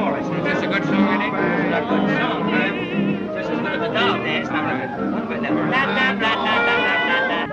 chorus. Is this a good song, Eddie? It's a good song, man. Just as good as the dog dance. Now, one bit there. La, la, la, la, la, la, la.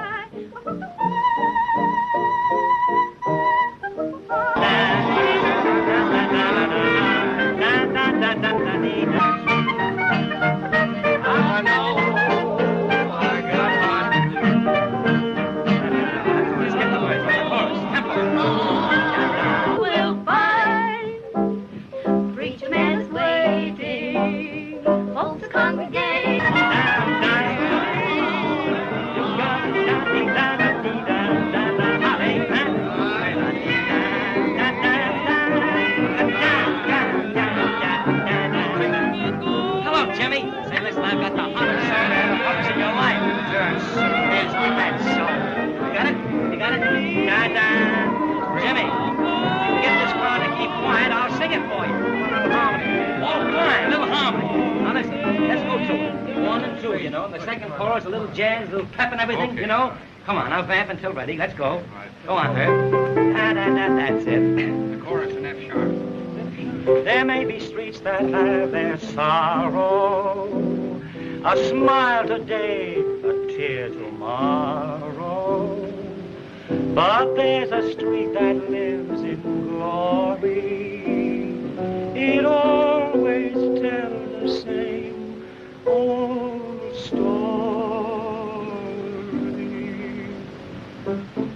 A little jazz, a little pep and everything, okay. You know? Come on, I'll vamp until ready. Let's go. Go on, Herb. That's it. The chorus in F sharp. There may be streets that have their sorrow, a smile today, a tear tomorrow. But there's a street that lives in glory. It always tells the same old story.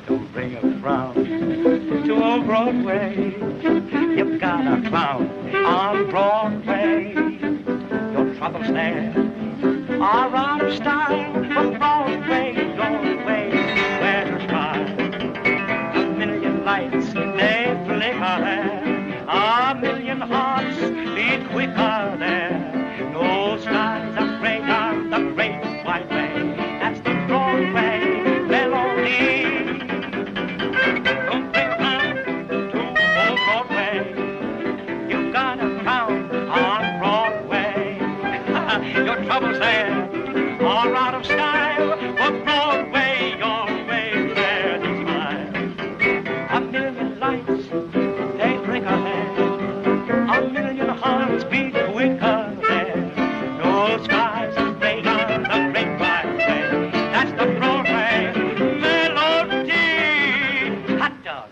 Don't bring a frown to old Broadway. You've got a clown on Broadway. Your troubles there are out of style. From Broadway, Broadway, where to try. A million lights, they flicker there. A million hearts beat quicker there. No skies are gray on the great white way. That's the Broadway melody. Don't bring around to old Broadway. You've got a crown on Broadway. Your troubles there are out of style. For Broadway, your way there to smile. A million lights, they flicker there. A million hearts beat quicker there. No skies are gray on the great white way. That's the Broadway melody. Hot dog.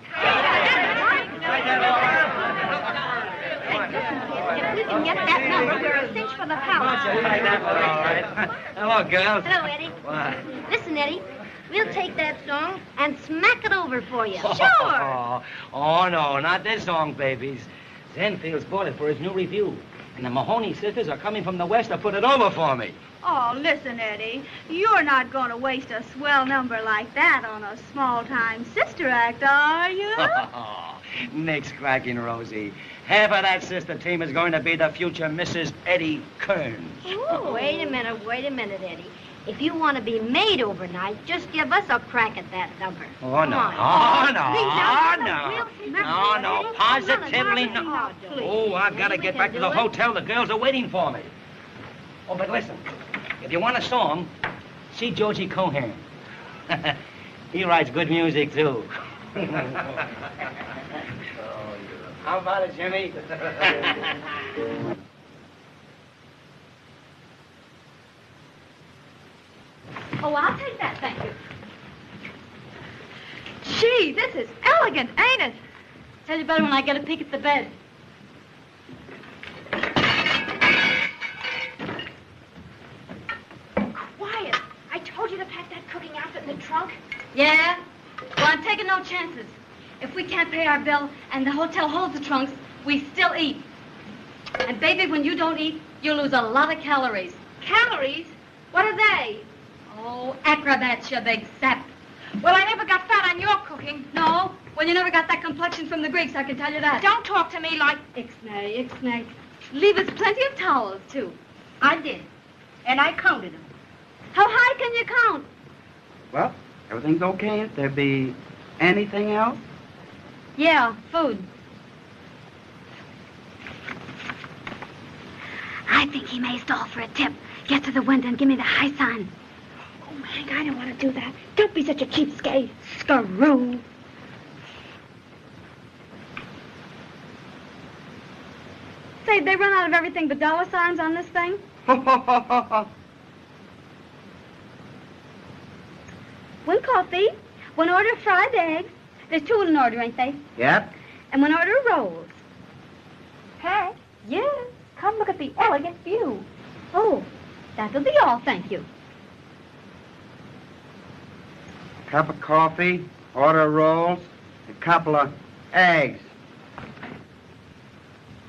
If we can get that number, we're a cinch for the power. All right. Hello, girls. Hello, Eddie. What? Listen, Eddie, we'll take that song and smack it over for you. Sure. Oh, no, not this song, babies. Zanfield's bought it for his new review. And the Mahoney sisters are coming from the west to put it over for me. Oh, listen, Eddie. You're not going to waste a swell number like that on a small-time sister act, are you? Nick's cracking, Rosie. Half of that sister team is going to be the future Mrs. Eddie Kearns. Ooh, wait a minute, Eddie. If you want to be made overnight, just give us a crack at that number. Oh, no. No, positively no. Oh, I've got to get back to the hotel. The girls are waiting for me. Oh, but listen, if you want a song, see Georgie Cohan. He writes good music, too. How about it, Jimmy? Oh, I'll take that, thank you. Gee, this is elegant, ain't it? Tell you better when I get a peek at the bed. Quiet. I told you to pack that cooking outfit in the trunk. Yeah? Well, I'm taking no chances. If we can't pay our bill and the hotel holds the trunks, we still eat. And, baby, when you don't eat, you lose a lot of calories. Calories? What are they? Oh, acrobats, you big sap. Well, I never got fat on your cooking. No? Well, you never got that complexion from the Greeks, I can tell you that. Don't talk to me like... Ixnay. Leave us plenty of towels, too. I did. And I counted them. How high can you count? Well, everything's okay. If there be anything else? Yeah, food. I think he may stall for a tip. Get to the window and give me the high sign. Oh, Hank, I don't want to do that. Don't be such a cheapskate. Screw. Say, they run out of everything but dollar signs on this thing? One coffee, one order of fried eggs. There's two in an order, ain't they? Yep. And one order of rolls. Hank, Yes. come look at the elegant view. Oh, that'll be all, thank you. Cup of coffee, order of rolls, a couple of eggs.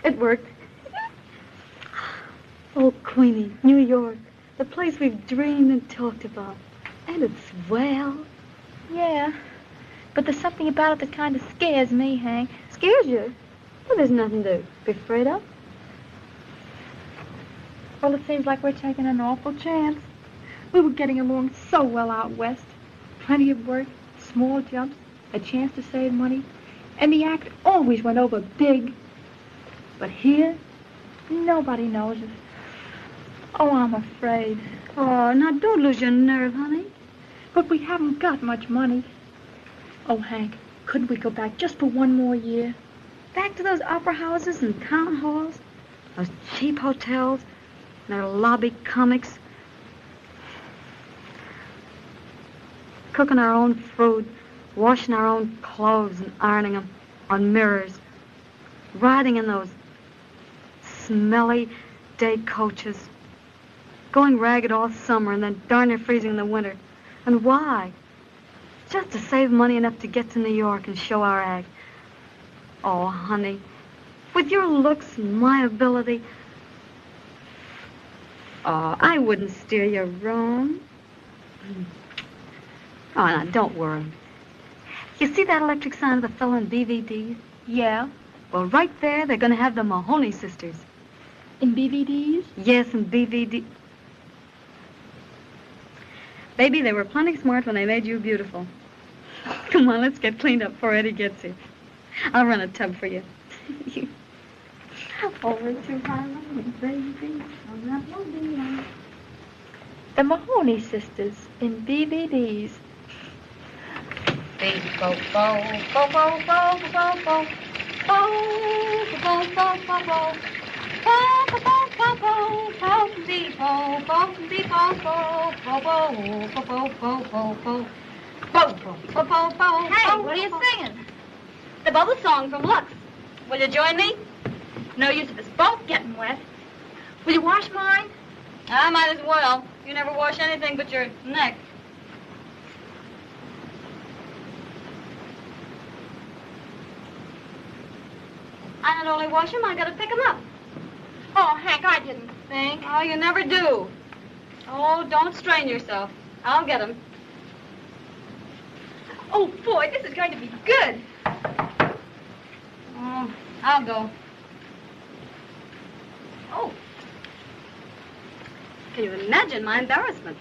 It worked. Oh, Queenie, New York, the place we've dreamed and talked about. And it's swell. Yeah, but there's something about it that kind of scares me, Hank. Scares you? Well, there's nothing to be afraid of. Well, it seems like we're taking an awful chance. We were getting along so well out west. Plenty of work, small jumps, a chance to save money, and the act always went over big. But here, nobody knows us. Oh, I'm afraid. Oh, now don't lose your nerve, honey. But we haven't got much money. Oh, Hank, couldn't we go back just for one more year? Back to those opera houses and town halls, those cheap hotels, their lobby comics. Cooking our own food, washing our own clothes and ironing them on mirrors. Riding in those smelly day coaches. Going ragged all summer and then darn near freezing in the winter. And why? Just to save money enough to get to New York and show our act. Oh, honey, with your looks and my ability, oh, I wouldn't steer you wrong. Oh, now, don't worry. You see that electric sign of the fellow in BVD? Yeah. Well, right there, they're going to have the Mahoney sisters. In BVDs? Yes, in BVD. Baby, they were plenty smart when they made you beautiful. Come on, let's get cleaned up before Eddie gets here. I'll run a tub for you. Over to Harlem, baby. On that lovely line. The Mahoney sisters in BVDs. Beep, bo, bo, bo, bo, bo, bo, bo. Bo, bo, bo, bo, bo. Bo, bo, bo, bo, bo, bo, beep, bo, bo, beep, bo, bo, bo, bo, bo, bo, bo, bo, bo. Bo, bo, bo, bo, bo. Hey, what are you singing? The bubble song from Lux. Will you join me? No use of us both getting wet. Will you wash mine? I might as well. You never wash anything but your neck. I not only wash them, I gotta pick them up. Oh, Hank, I didn't think. Oh, you never do. Oh, don't strain yourself. I'll get them. Oh, boy, this is going to be good. Oh, I'll go. Oh. Can you imagine my embarrassment?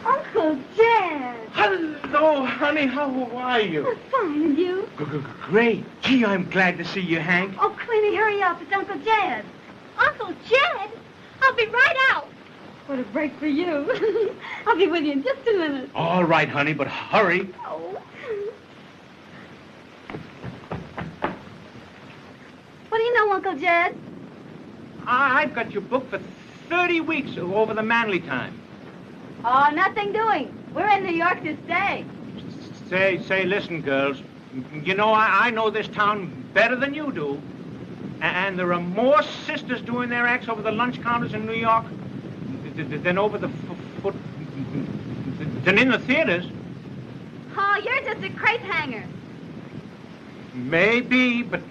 Uncle Jed! Hello, honey. How are you? Fine, and you? Great. Gee, I'm glad to see you, Hank. Oh, Queenie, hurry up. It's Uncle Jed. Uncle Jed? I'll be right out. What a break for you. I'll be with you in just a minute. All right, honey, but hurry. Oh. What do you know, Uncle Jed? I've got you booked for 30 weeks over the Manly time. Oh, nothing doing. We're in New York to stay. Say, listen, girls. You know, I know this town better than you do. And there are more sisters doing their acts over the lunch counters in New York than over the than in the theaters. Oh, you're just a crepe hanger. Maybe, but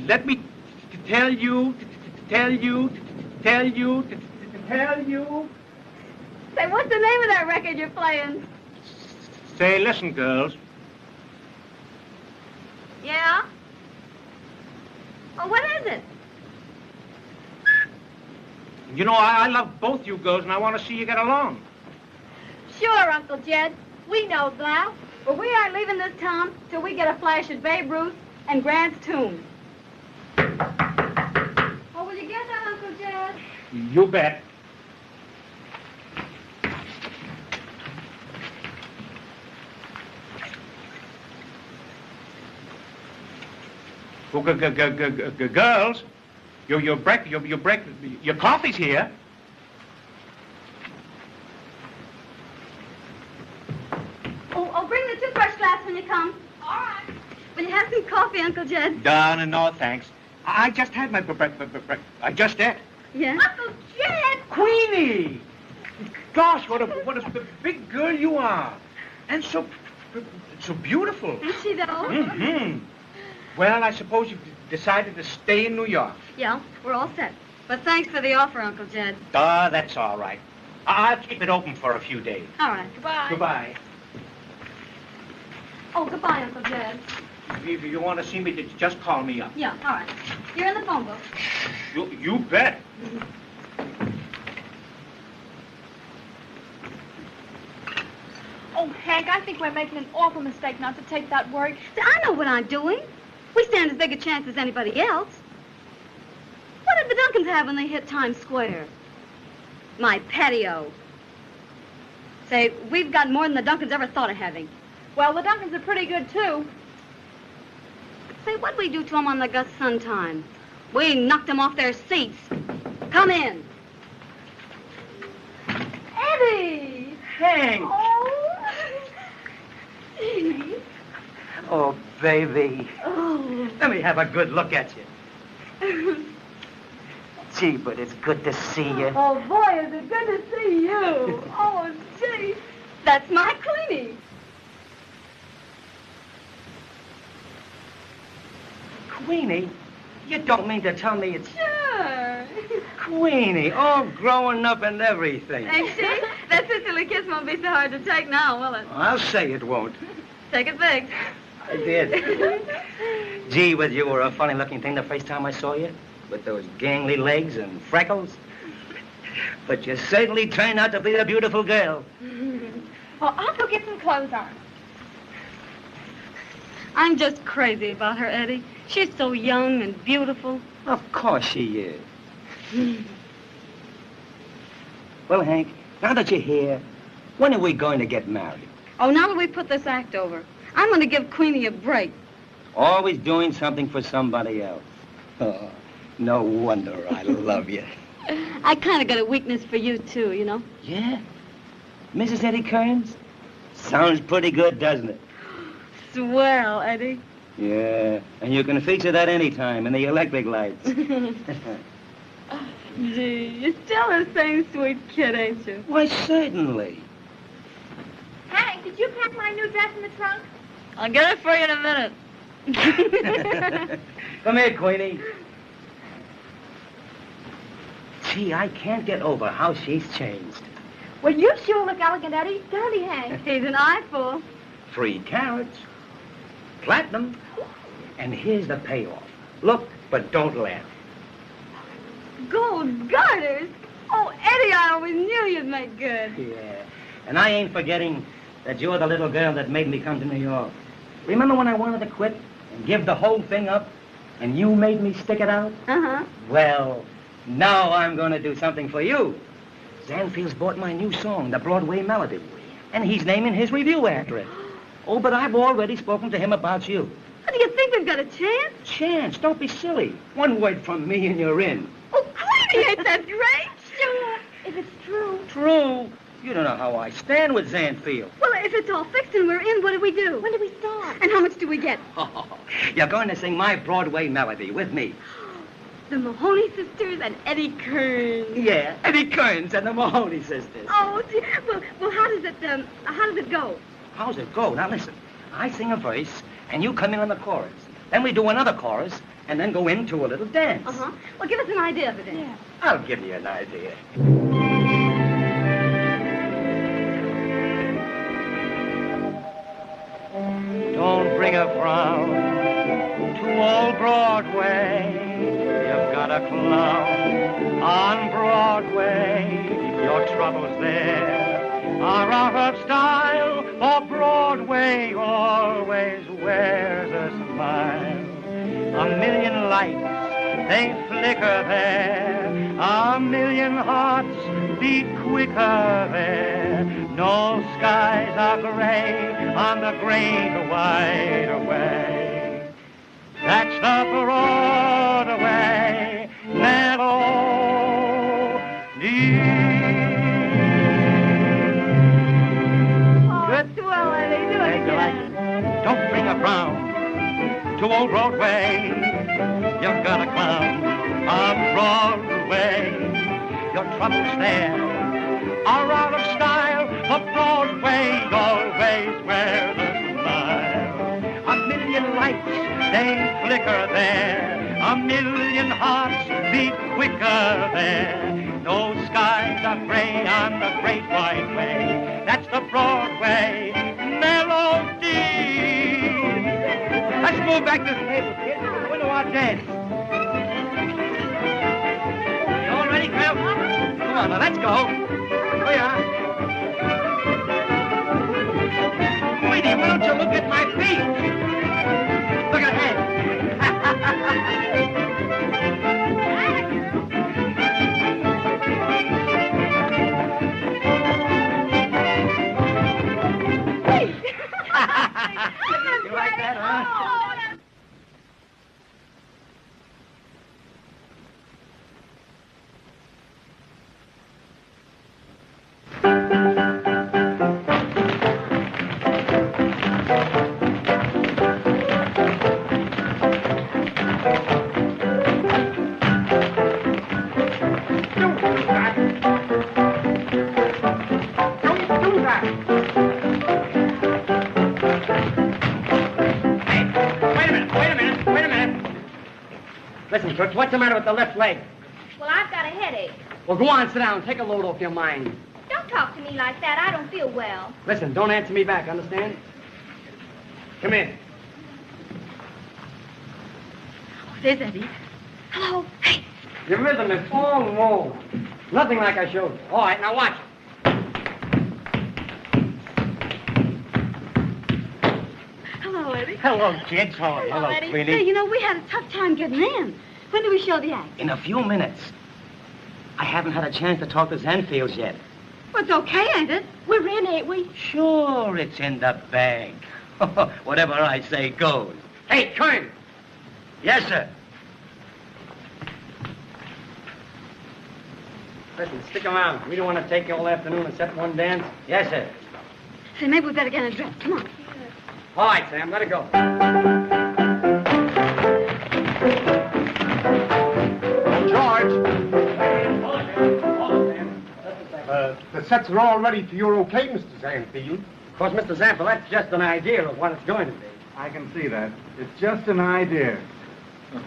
let me tell you. Say, what's the name of that record you're playing? Say, listen, girls. Yeah? Oh, what is it? You know, I love both you girls, and I want to see you get along. Sure, Uncle Jed. We know that. Well, we aren't leaving this town till we get a flash at Babe Ruth and Grant's tomb. Oh, will you get that, Uncle Jed? You bet. Well, girls, your coffee's here. Oh, bring the toothbrush glass when you come. All right. Will you have some coffee, Uncle Jed? No, thanks. I just had my I just ate. Yeah? Uncle Jed! Queenie! Gosh, what a big girl you are. And so beautiful. Is she, though? Mm-hmm. Well, I suppose you've decided to stay in New York. Yeah, we're all set. But thanks for the offer, Uncle Jed. That's all right. I'll keep it open for a few days. All right. Goodbye. Goodbye. Oh, goodbye, Uncle Jed. If you want to see me, just call me up. Yeah, all right. You're in the phone book. You bet. Oh, Hank, I think we're making an awful mistake not to take that work. I know what I'm doing. We stand as big a chance as anybody else. What did the Duncans have when they hit Times Square? My patio. Say, we've got more than the Duncans ever thought of having. Well, the Duncans are pretty good, too. Say, what'd we do to them on the Gus Sun time? We knocked them off their seats. Come in. Eddie! Hank! Oh! Gee. Oh, baby. Oh. Let me have a good look at you. Gee, but it's good to see you. Oh, boy, is it good to see you. Oh, gee. That's my Queenie. Queenie? You don't mean to tell me it's... Sure. Queenie, all growing up and everything. Ain't she? That sisterly kiss won't be so hard to take now, will it? I'll say it won't. Take it big. I did. Gee, but you were a funny-looking thing the first time I saw you, with those gangly legs and freckles. But you certainly turned out to be a beautiful girl. Well, I'll go get some clothes on. I'm just crazy about her, Eddie. She's so young and beautiful. Of course she is. Well, Hank, now that you're here, when are we going to get married? Oh, now that we put this act over, I'm going to give Queenie a break. Always doing something for somebody else. Oh, no wonder I love you. I kind of got a weakness for you, too, you know? Yeah? Mrs. Eddie Kearns? Sounds pretty good, doesn't it? Swell, Eddie. Yeah, and you can feature that anytime in the electric lights. Gee, you're still the same sweet kid, ain't you? Why, certainly. Hank, did you pack my new dress in the trunk? I'll get it for you in a minute. Come here, Queenie. Gee, I can't get over how she's changed. Well, you sure look elegant, Eddie. Don't he, Hank? He's an eyeful. 3 carats. Platinum. And here's the payoff. Look, but don't laugh. Gold garters? Oh, Eddie, I always knew you'd make good. Yeah. And I ain't forgetting that you're the little girl that made me come to New York. Remember when I wanted to quit and give the whole thing up, and you made me stick it out? Uh-huh. Well, now I'm going to do something for you. Zanfield's bought my new song, the Broadway Melody, and he's naming his review after it. Oh, but I've already spoken to him about you. What, do you think we've got a chance? Chance? Don't be silly. One word from me and you're in. Oh, Queenie, ain't that great? Sure, if it's true. True. You don't know how I stand with Zanfield. Well, if it's all fixed and we're in, what do we do? When do we start? And how much do we get? You're going to sing my Broadway Melody with me. The Mahoney sisters and Eddie Kearns. Yeah, Eddie Kearns and the Mahoney sisters. Oh, well, how does it go? How's it go? Now listen, I sing a verse, and you come in on the chorus. Then we do another chorus, and then go into a little dance. Uh-huh. Well, give us an idea of it then. Yeah. I'll give you an idea. Don't bring a frown to old Broadway. You've got a clown on Broadway. Your troubles there are out of style for Broadway. Broadway always wears a smile. A million lights, they flicker there. A million hearts beat quicker there. No skies are gray on the great wide away. That's the Broadway Melody. Good. Do well, Eddie. Do it again. Don't bring a frown to old Broadway. You've got a clown on Broadway. Your troubles there are out of style. For Broadway always wears a smile. A million lights, they flicker there. A million hearts beat quicker there. No skies are gray on the great wide way. That's the Broadway Melody. Let's move back to the table, kids. We're going to our dance. You all ready, Phil? Come on, now, let's go. Here we are. Queenie, why don't you look at my feet? Look ahead. You like that, huh? Listen, Toots, what's the matter with the left leg? Well, I've got a headache. Well, go on, sit down. Take a load off your mind. Don't talk to me like that. I don't feel well. Listen, don't answer me back, understand? Come in. Oh, there's Eddie. Hello. Hey. Your rhythm is all wrong. Nothing like I showed you. All right, now watch. Hello, Eddie. Hello, kids. How are you? Hello, Eddie. Hey, you know, we had a tough time getting in. When do we show the act? In a few minutes. I haven't had a chance to talk to Zanfield yet. Well, it's okay, ain't it? We're in, ain't we? Sure, it's in the bag. Whatever I say goes. Hey, Kearns! Yes, sir. Listen, stick around. We don't want to take you all afternoon except one dance. Yes, sir. Say, maybe we better get undressed. Come on. All right, Sam, let it go. George. The sets are all ready for your okay, Mr. Zanfield. Of course, Mr. Zanfield, that's just an idea of what it's going to be. I can see that. It's just an idea.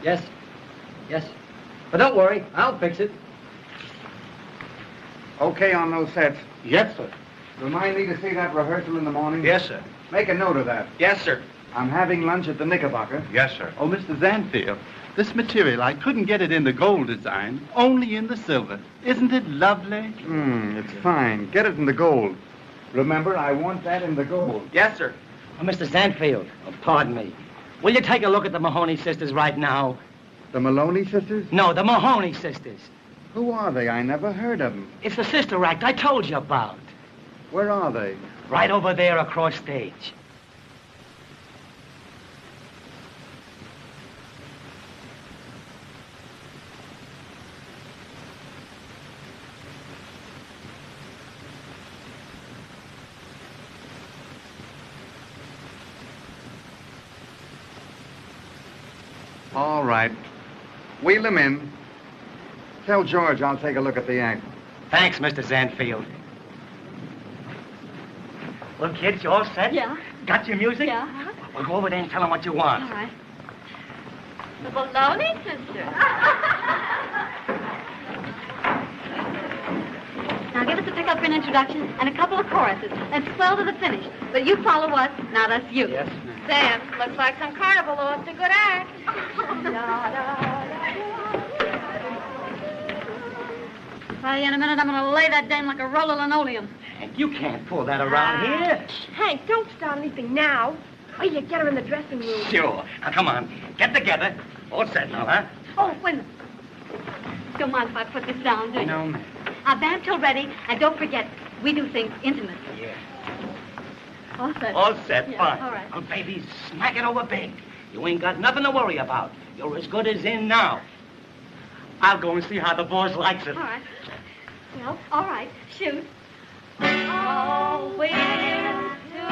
Yes. Yes. But don't worry, I'll fix it. Okay on those sets? Yes, sir. Remind me to see that rehearsal in the morning? Yes, sir. Make a note of that. Yes, sir. I'm having lunch at the Knickerbocker. Yes, sir. Oh, Mr. Zanfield, this material, I couldn't get it in the gold design, only in the silver. Isn't it lovely? It's fine. Get it in the gold. Remember, I want that in the gold. Yes, sir. Oh, Mr. Zanfield, pardon me. Will you take a look at the Mahoney sisters right now? The Maloney sisters? No, the Mahoney sisters. Who are they? I never heard of them. It's the sister act I told you about. Where are they? Right over there across stage. All right. Wheel them in. Tell George I'll take a look at the act. Thanks, Mr. Zanfield. Well, kids, you all set? Yeah. Got your music? Yeah. Well, go over there and tell them what you want. All right. The Bologna sister. Now give us a pick-up for an introduction and a couple of choruses and swell to the finish. But you follow us, not us you. Yes. Sam, looks like some carnival lost a good act. Why, in a minute, I'm going to lay that dame like a roll of linoleum. Hank, you can't pull that around here. Hank, don't start anything now. Wait till you get her in the dressing room. Sure. Now, come on. Get together. All set now, huh? Oh, wait a minute. Don't mind if I put this down, do you? No, ma'am. Our band till ready, and don't forget, we do things intimate. Yeah. All set. All set, Yeah, fine. all right. Well, baby, smack it over big. You ain't got nothing to worry about. You're as good as in now. I'll go and see how the boss likes it. All right. Well, all right. Shoot. Oh, we're two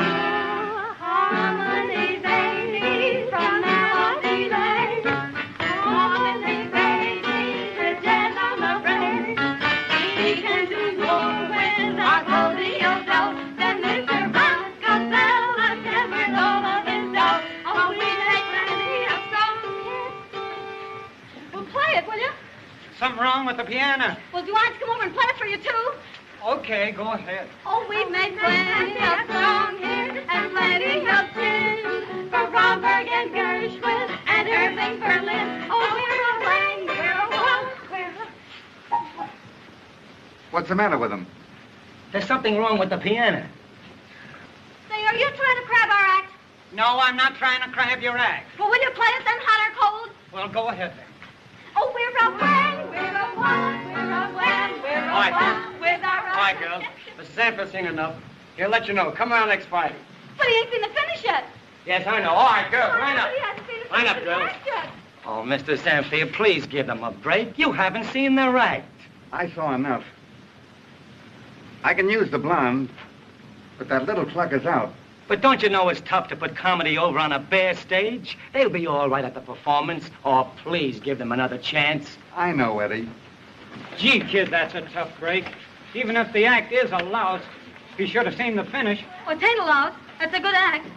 harmony babies from Melody Lane. Harmony babies, we're dead on the brain. We can do more with our rodeo dough than Mr. Roscoe Bell has never known of his dough. Oh, we make plenty of songs. Well, play it, will you? Something wrong with the piano. Well, do you want us to come over and play it for you, too? Okay, go ahead. Oh, we've made plenty of song hits and plenty of tunes for Bromberg and Gershwin and Irving Berlin. Oh, we're a What's the matter with them? There's something wrong with the piano. Say, are you trying to crab our act? No, I'm not trying to crab your act. Well, will you play it then, hot or cold? Well, go ahead then. Oh, we're away, we're away, we're away, we're All right, away with our All right, girls. Mrs. Zanfield's seen enough. He'll let you know. Come around next Friday. But he ain't been to finish yet. Yes, I know. All right, girls, line up. He hasn't been to Line up, finish the girls. act yet. Oh, Mr. Zanfield, please give them a break. You haven't seen their act. I saw enough. I can use the blonde, but that little clucker's out. But don't you know it's tough to put comedy over on a bare stage? They'll be all right at the performance. Oh, please give them another chance. I know, Eddie. Gee, kid, that's a tough break. Even if the act is a louse, be sure to seen the finish. Well, it ain't allowed. That's a good act.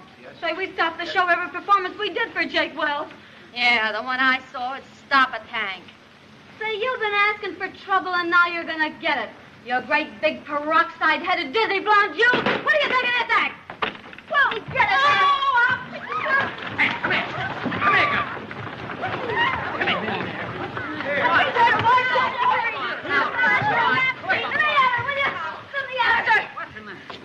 Say, we stopped the show every performance we did for Jake Wells. Yeah, the one I saw is Stop a Tank. Say, you've been asking for trouble, and now you're gonna get it. You great big peroxide-headed dizzy blonde you. What do you think of this act? Well, get it. Oh, Hey, come here. Come here, girl. Come here.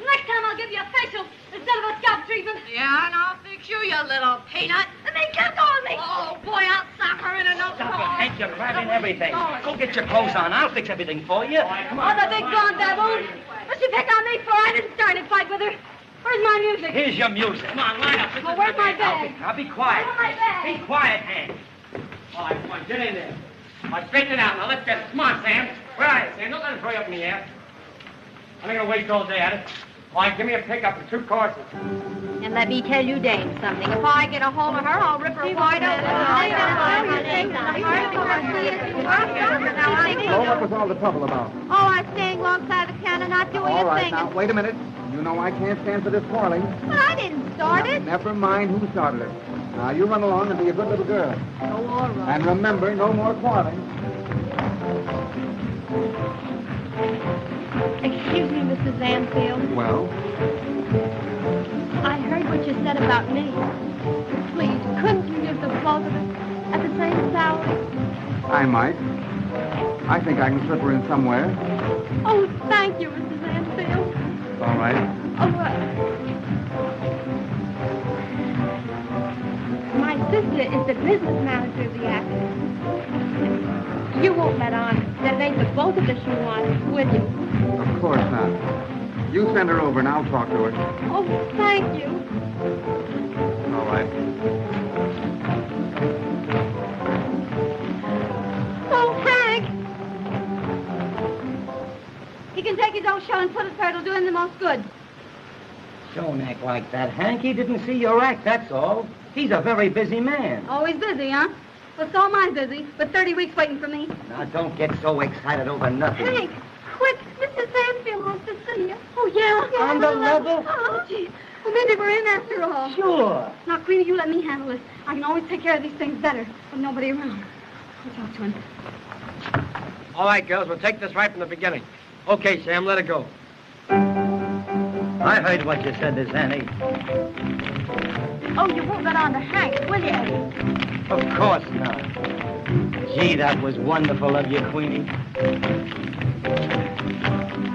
Next time I'll give you a facial instead of a scalp treatment. Yeah, and I'll fix you, you little peanut. And then get on me. Oh, boy, I'll sock her in a no Stop it, Hank. You're grabbing everything. Go get your clothes on. I'll fix everything for you. Come Oh, on. the big blonde baboon. What'd she pick on me for? I didn't start a fight with her. Where's my music? Here's your music. Come on, line up. This Oh, is where's my band. bag? I'll be quiet. Where's my bag? Be quiet, Hank. All right, come on, get in there. All right, straighten it out. Now, let's get it. Come on, Sam. Where are you, Sam? Don't let him throw you up in the air. I'm not going to waste all day at it. All right, give me a pickup for 2 courses. And let me tell you, Dame, something. If I get a hold of her, I'll rip her wide open. So what was all the trouble about? Oh, I'm staying alongside the piano, not doing All a right, thing. now, wait a minute. You know I can't stand for this quarreling. But I didn't start it. Never mind who started it. Now, you run along and be a good little girl. Oh, all right. And remember, no more quarreling. Excuse me, Mrs. Zanfield. Well, I heard what you said about me. Please, couldn't you give the both of us at the same salary? I might. I think I can slip her in somewhere. Oh, thank you, Mrs. Zanfield. All right. Oh, my sister is the business manager of the act. You won't let on that it ain't the both of us you want, will you? Of course not. You send her over and I'll talk to her. Oh, thank you. All right. Oh, Hank! He can take his own show and put it where it'll do him the most good. Don't act like that, Hank. He didn't see your act, that's all. He's a very busy man. Always busy, huh? Well, so am I busy, but 30 weeks waiting for me. Now, don't get so excited over nothing. Hank, quick! Mrs. Zanfield wants to see you. Oh, yeah? On the level? Oh, gee. Well, maybe we're in after all. Sure. Now, Queenie, you let me handle this. I can always take care of these things better with nobody around. I'll talk to him. All right, girls, we'll take this right from the beginning. Okay, Sam, let it go. I heard what you said to Zanny. Oh, you won't let on to Hank, will you? Of course not. Gee, that was wonderful of you, Queenie.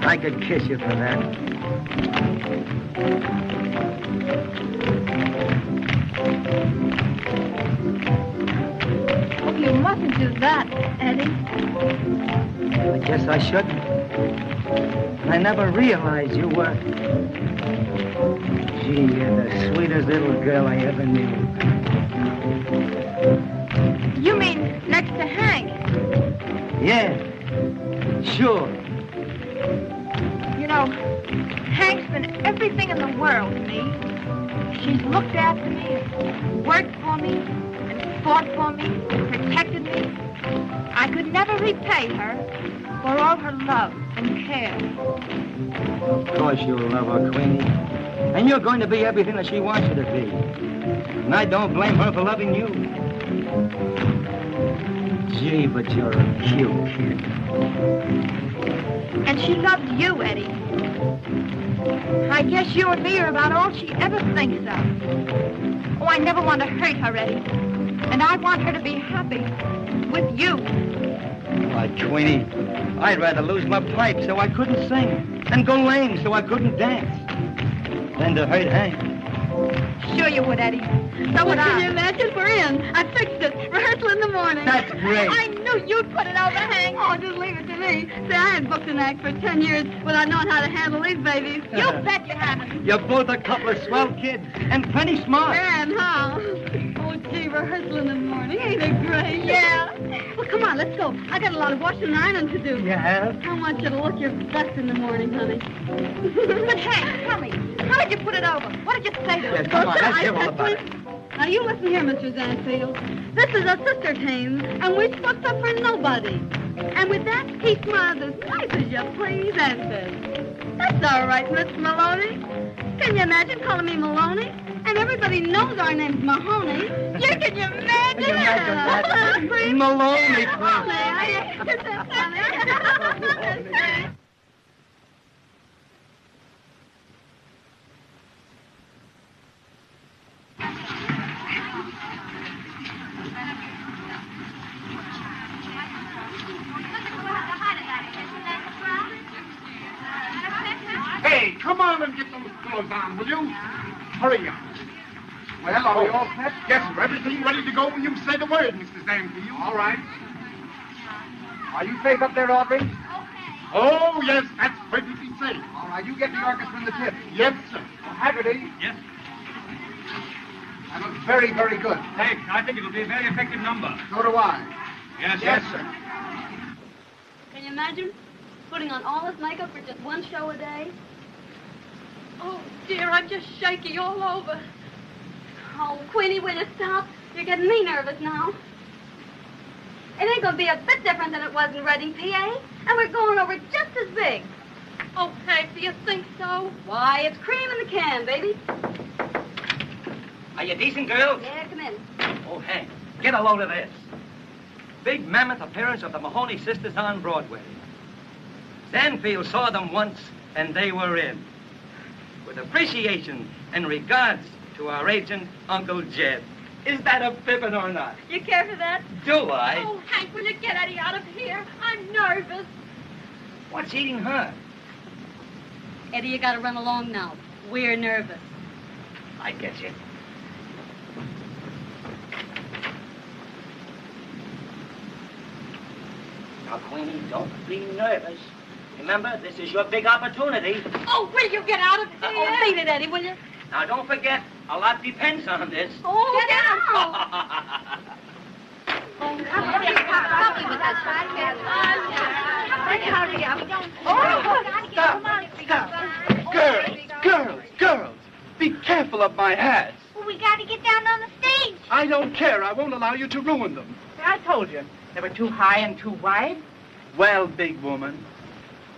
I could kiss you for that. Oh, you mustn't do that, Eddie. I guess I shouldn't. And I never realized you were... Gee, you're the sweetest little girl I ever knew. You mean next to Hank? Yeah, sure. You know, Hank's been everything in the world to me. She's looked after me, and worked for me, and fought for me, and protected me. I could never repay her for all her love and care. Of course you'll love her, Queenie. And you're going to be everything that she wants you to be. And I don't blame her for loving you. Gee, but you're a cute kid. And she loves you, Eddie. I guess you and me are about all she ever thinks of. Oh, I never want to hurt her, Eddie. And I want her to be happy with you. Why, Queenie, I'd rather lose my pipe so I couldn't sing and go lame so I couldn't dance than to hurt Hank. Sure you would, Eddie. So would I. Can you imagine? We're in. I fixed it. Rehearsal in the morning. That's great. I knew you'd put it over, Hank. Oh, just leave it to me. See, I had booked an act for 10 years without knowing how to handle these babies. You bet you haven't. You're both a couple of swell kids and plenty smart. Yeah, and how? Oh, gee, rehearsal in the morning. Ain't it great? Yeah. Well, come on, let's go. I got a lot of washing and ironing to do. You have? I want you to look your best in the morning, honey. But Hank, tell me, how did you put it over? What did you say to her? Yeah, come on, let's hear all about it. Now, you listen here, Mr. Zanfield. This is a sister Kane, and we're fucked up for nobody. And with that, he smiled as nice as you please and said, "That's all right, Miss Maloney." Can you imagine calling me Maloney? And everybody knows our name's Mahoney. Yeah, can you imagine? Can you imagine that? Please? Maloney, Maloney. Hey, come on and get those clothes on, will you? Hurry up. Well, are we all set? Yes, sir. Everything ready to go when you say the word, Mr. Zanfield. All right. Are you safe up there, Audrey? Oh, yes, that's perfectly safe. All right, you get the orchestra in the tip. Yes, sir. Haggerty. Yes. That looks very, very good. Thanks. I think it'll be a very effective number. So do I. Yes, Yes, sir. Can you imagine putting on all this makeup for just one show a day? Oh, dear, I'm just shaky all over. Oh, Queenie, will you stop? You're getting me nervous now. It ain't gonna be a bit different than it was in Reading, PA. And we're going over just as big. Oh, Hank, do you think so? Why, it's cream in the can, baby. Are you decent, girls? Yeah, come in. Oh, Hank, get a load of this. Big mammoth appearance of the Mahoney sisters on Broadway. Zanfield saw them once, and they were in. With appreciation and regards to our agent, Uncle Jed. Is that a pippin or not? You care for that? Do I? Oh, Hank, will you get Eddie out of here? I'm nervous. What's eating her? Eddie, you gotta run along now. We're nervous. I get you. Now, Queenie, don't be nervous. Remember, this is your big opportunity. Oh, will you get out of here? Oh, beat it, Eddie, will you? Now, don't forget, a lot depends on this. Oh, Get out! Hurry up. Girls, be careful of my hats. Well, we got to get down on the stage. I don't care. I won't allow you to ruin them. I told you. They were too high and too wide. Well, big woman,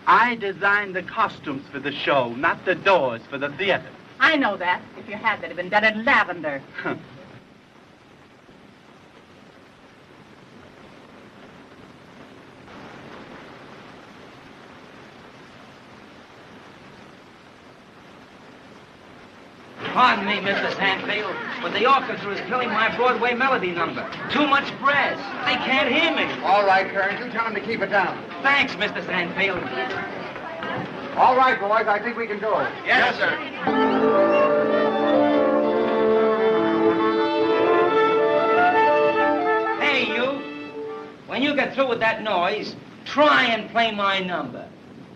I designed the costumes for the show, not the doors for the theater. I know that. If you had, they'd have been done in lavender. Pardon me, Mr. Zanfield, but the orchestra is killing my Broadway Melody number. Too much brass. They can't hear me. All right, Kearns, you tell him to keep it down. Thanks, Mr. Zanfield. All right, boys, I think we can go. Yes, sir. Hey, you. When you get through with that noise, try and play my number.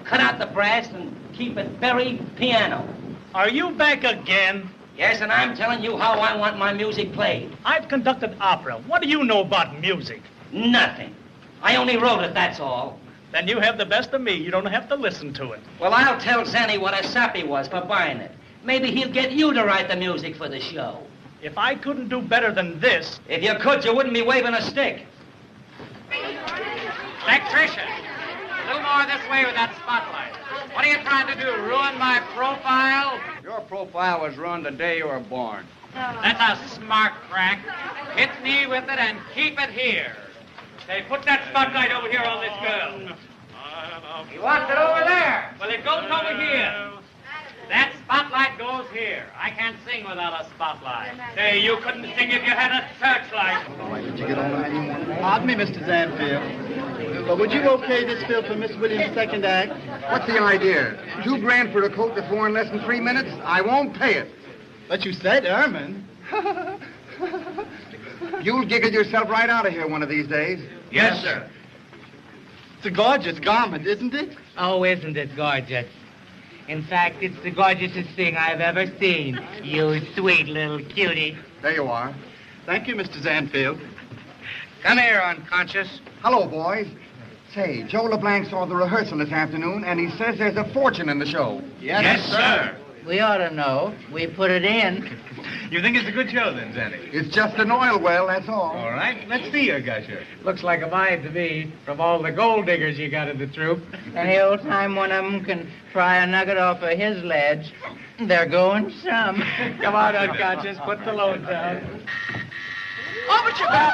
Cut out the brass and keep it very piano. Are you back again? Yes, and I'm telling you how I want my music played. I've conducted opera. What do you know about music? Nothing. I only wrote it, that's all. Then you have the best of me. You don't have to listen to it. Well, I'll tell Zanny what a sap he was for buying it. Maybe he'll get you to write the music for the show. If I couldn't do better than this... If you could, you wouldn't be waving a stick. Electrician, a little more this way with that spotlight. What are you trying to do, ruin my profile? Your profile was ruined the day you were born. That's a smart crack. Hit me with it and keep it here. Say, put that spotlight over here on this girl. He wants it over there. Well, it goes over here. That spotlight goes here. I can't sing without a spotlight. Say, you couldn't sing if you had a searchlight. Did you get all that? Pardon me, Mr. Zanfield. But would you okay this fill for Miss Williams' second act? What's the idea? $2,000 for a coat to floor in less than 3 minutes? I won't pay it. But you said ermine. You'll giggle yourself right out of here one of these days. Yes, sir. It's a gorgeous garment, isn't it? Oh, isn't it gorgeous? In fact, it's the gorgeousest thing I've ever seen. You sweet little cutie. There you are. Thank you, Mr. Zanfield. Come here, unconscious. Hello, boys. Say, Joe LeBlanc saw the rehearsal this afternoon, and he says there's a fortune in the show. Yes, sir. We ought to know. We put it in. You think it's a good show, then, Zanny? It's just an oil well, that's all. All right, let's see her, Gusher. Looks like a mine to me, from all the gold diggers you got in the troupe. Any old time one of them can pry a nugget off of his ledge, they're going some. Come on, unconscious, put the load down. Overture, girl.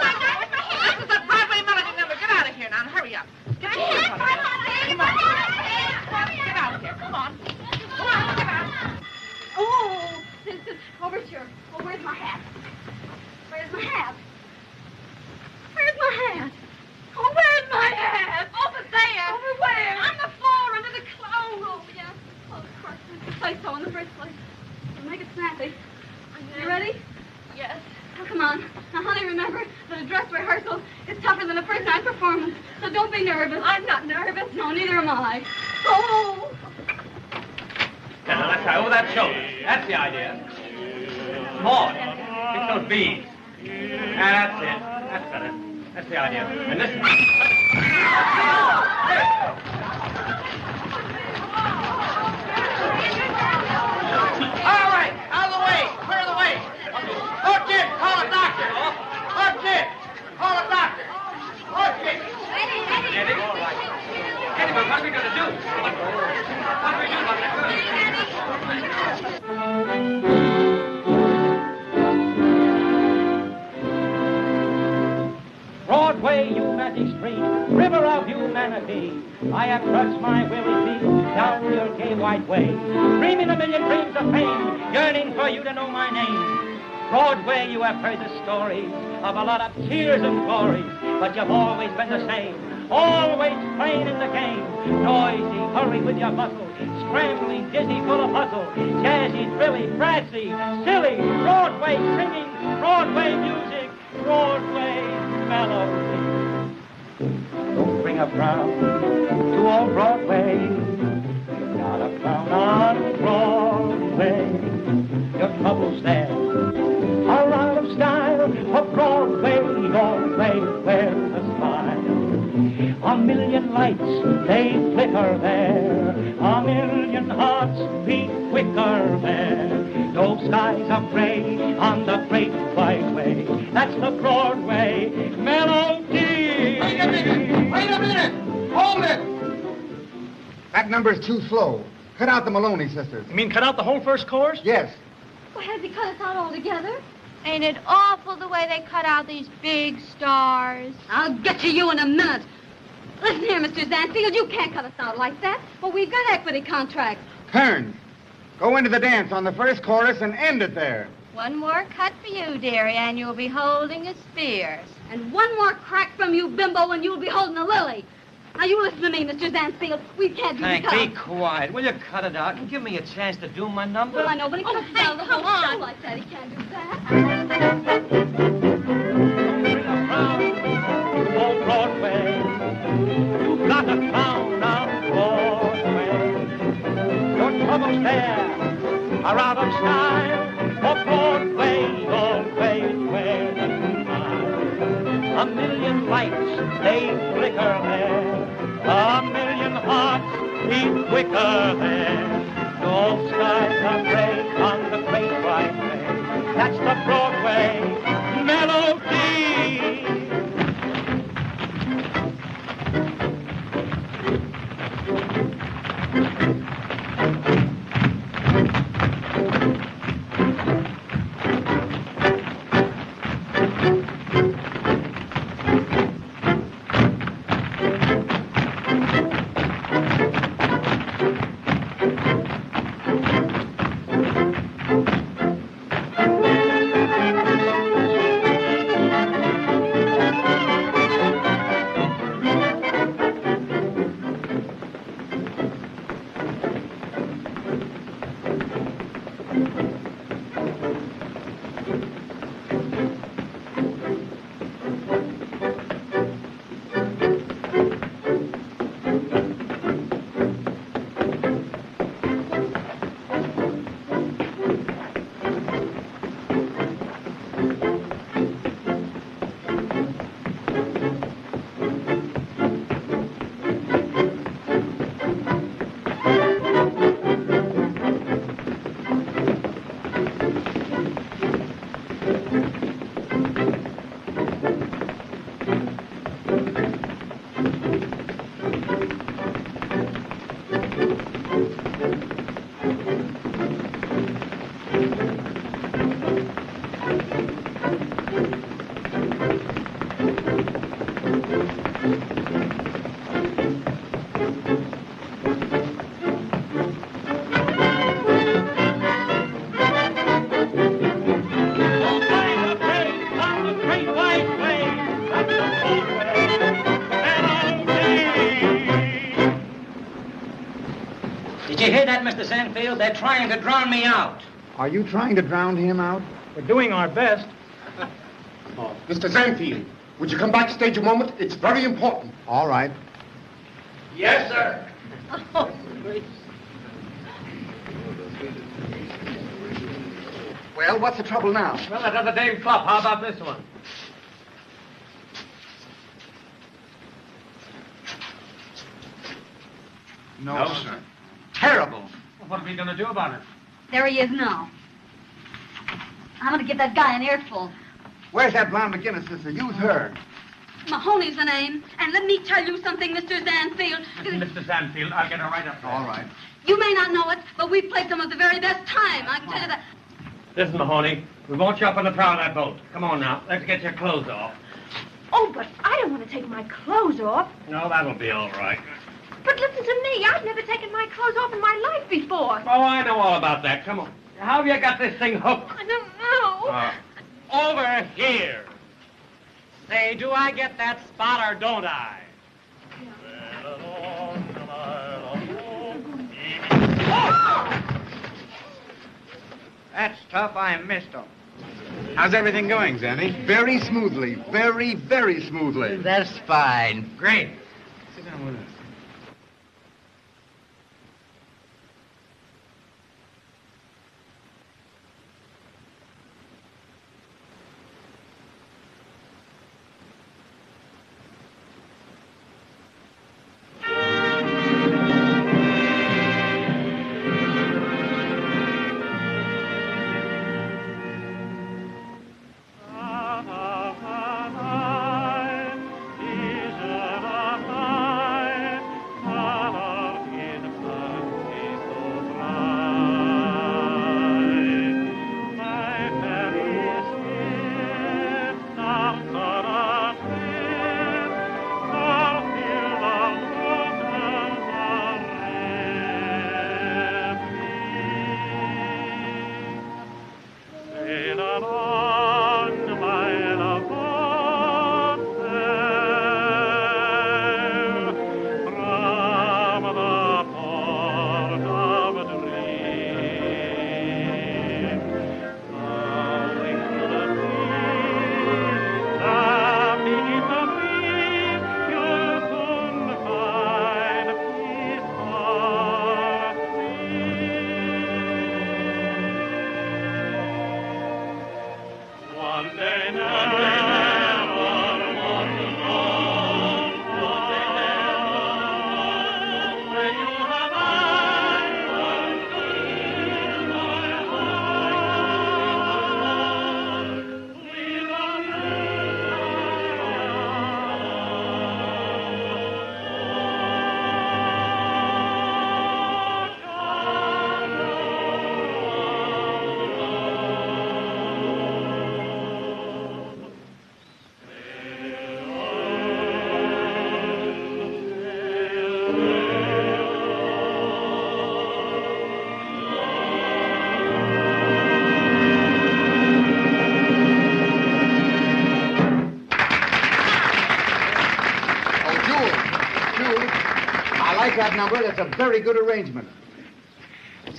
This is a Broadway Melody number. Get out of here now. Hurry up. Get out of here. Come on. Get out of here. Come on. Come on, get out. Oh, this is overture. Oh, where's my hat? Where's my hat? Where's my hat? Oh, where's my hat? Over there. Over where? On the floor, under the clothes. Oh, yeah. Oh, of course. I say so in the first place. So make it snappy. You ready? Yes. Oh, come on. Now, honey, remember that a dress rehearsal is tougher than a first night performance. So don't be nervous. I'm not nervous. No, neither am I. Oh! Now, let's try over that shoulder. That's the idea. More. Pick those beads. That's it. That's better. That's the idea. And this... All right. Out of the way. Clear the way. Oh, Jed, call a doctor. Oh, Jed, call a doctor. Oh, Jed. Eddie, all right. Eddie, but what are we going to do? What are we doing about that girl? Broadway, you magic street, river of humanity, I have trudged my weary feet down your gay white way, dreaming a million dreams of fame, yearning for you to know my name. Broadway, you have heard the stories of a lot of tears and glories, but you've always been the same, always playing in the game. Noisy, hurry with your bustle, scrambling, dizzy, full of hustle, jazzy, thrilly, brassy, silly, Broadway singing, Broadway music, Broadway melody. Don't bring a frown to old Broadway, not a frown on Broadway. Your troubles there are out of style, for Broadway, Broadway, where's the smile? A million lights, they flicker there, a million hearts beat quicker there. No skies are gray on the great white way. That's the Broadway melody. Wait a minute! Hold it! That number's too slow. Cut out the Mahoney sisters. You mean cut out the whole first chorus? Yes. Well, has he cut us out altogether? Ain't it awful the way they cut out these big stars? I'll get to you in a minute. Listen here, Mr. Zanfield, you can't cut us out like that. Well, we've got equity contracts. Kearns, go into the dance on the first chorus and end it there. One more cut for you, dearie, and you'll be holding a spear. And one more crack from you, bimbo, and you'll be holding a lily. Now, you listen to me, Mr. Zanfield. We can't do Hank, this. be quiet. Will you cut it out and give me a chance to do my number? Well, I know, but he cuts down the whole show like that. He can't do that. On Broadway, you've got a clown on Broadway. Your troubles there are out of style. For Broadway always wears a smile. A million lights, they flicker there. A million hearts beat quicker there. No skies are gray on the great white way. That's the Broadway melody. Did you hear that, Mr. Zanfield? They're trying to drown me out. Are you trying to drown him out? We're doing our best. Oh, Mr. Zanfield, would you come backstage a moment? It's very important. All right. Yes, sir. Well, what's the trouble now? Well, that other Dame Flop. How about this one? No, sir. Terrible. Well, what are we going to do about it? There he is now. I'm going to give that guy an earful. Where's that blonde McGinnis sister? Use her. Mahoney's the name. And let me tell you something, Mr. Zanfield. Mr. Zanfield, I'll get her right up there. All right. You may not know it, but we've played some of the very best time. I can tell you that. Listen, Mahoney, we want you up on the prow of that boat. Come on now, let's get your clothes off. Oh, but I don't want to take my clothes off. No, that'll be all right. But listen to me. I've never taken my clothes off in my life before. Oh, I know all about that. Come on. How have you got this thing hooked? I don't know. Over here. Say, do I get that spot or don't I? That's tough. I missed him. How's everything going, Zanny? Very smoothly. Very, very smoothly. That's fine. Great. Sit down with us. like that number. That's a very good arrangement.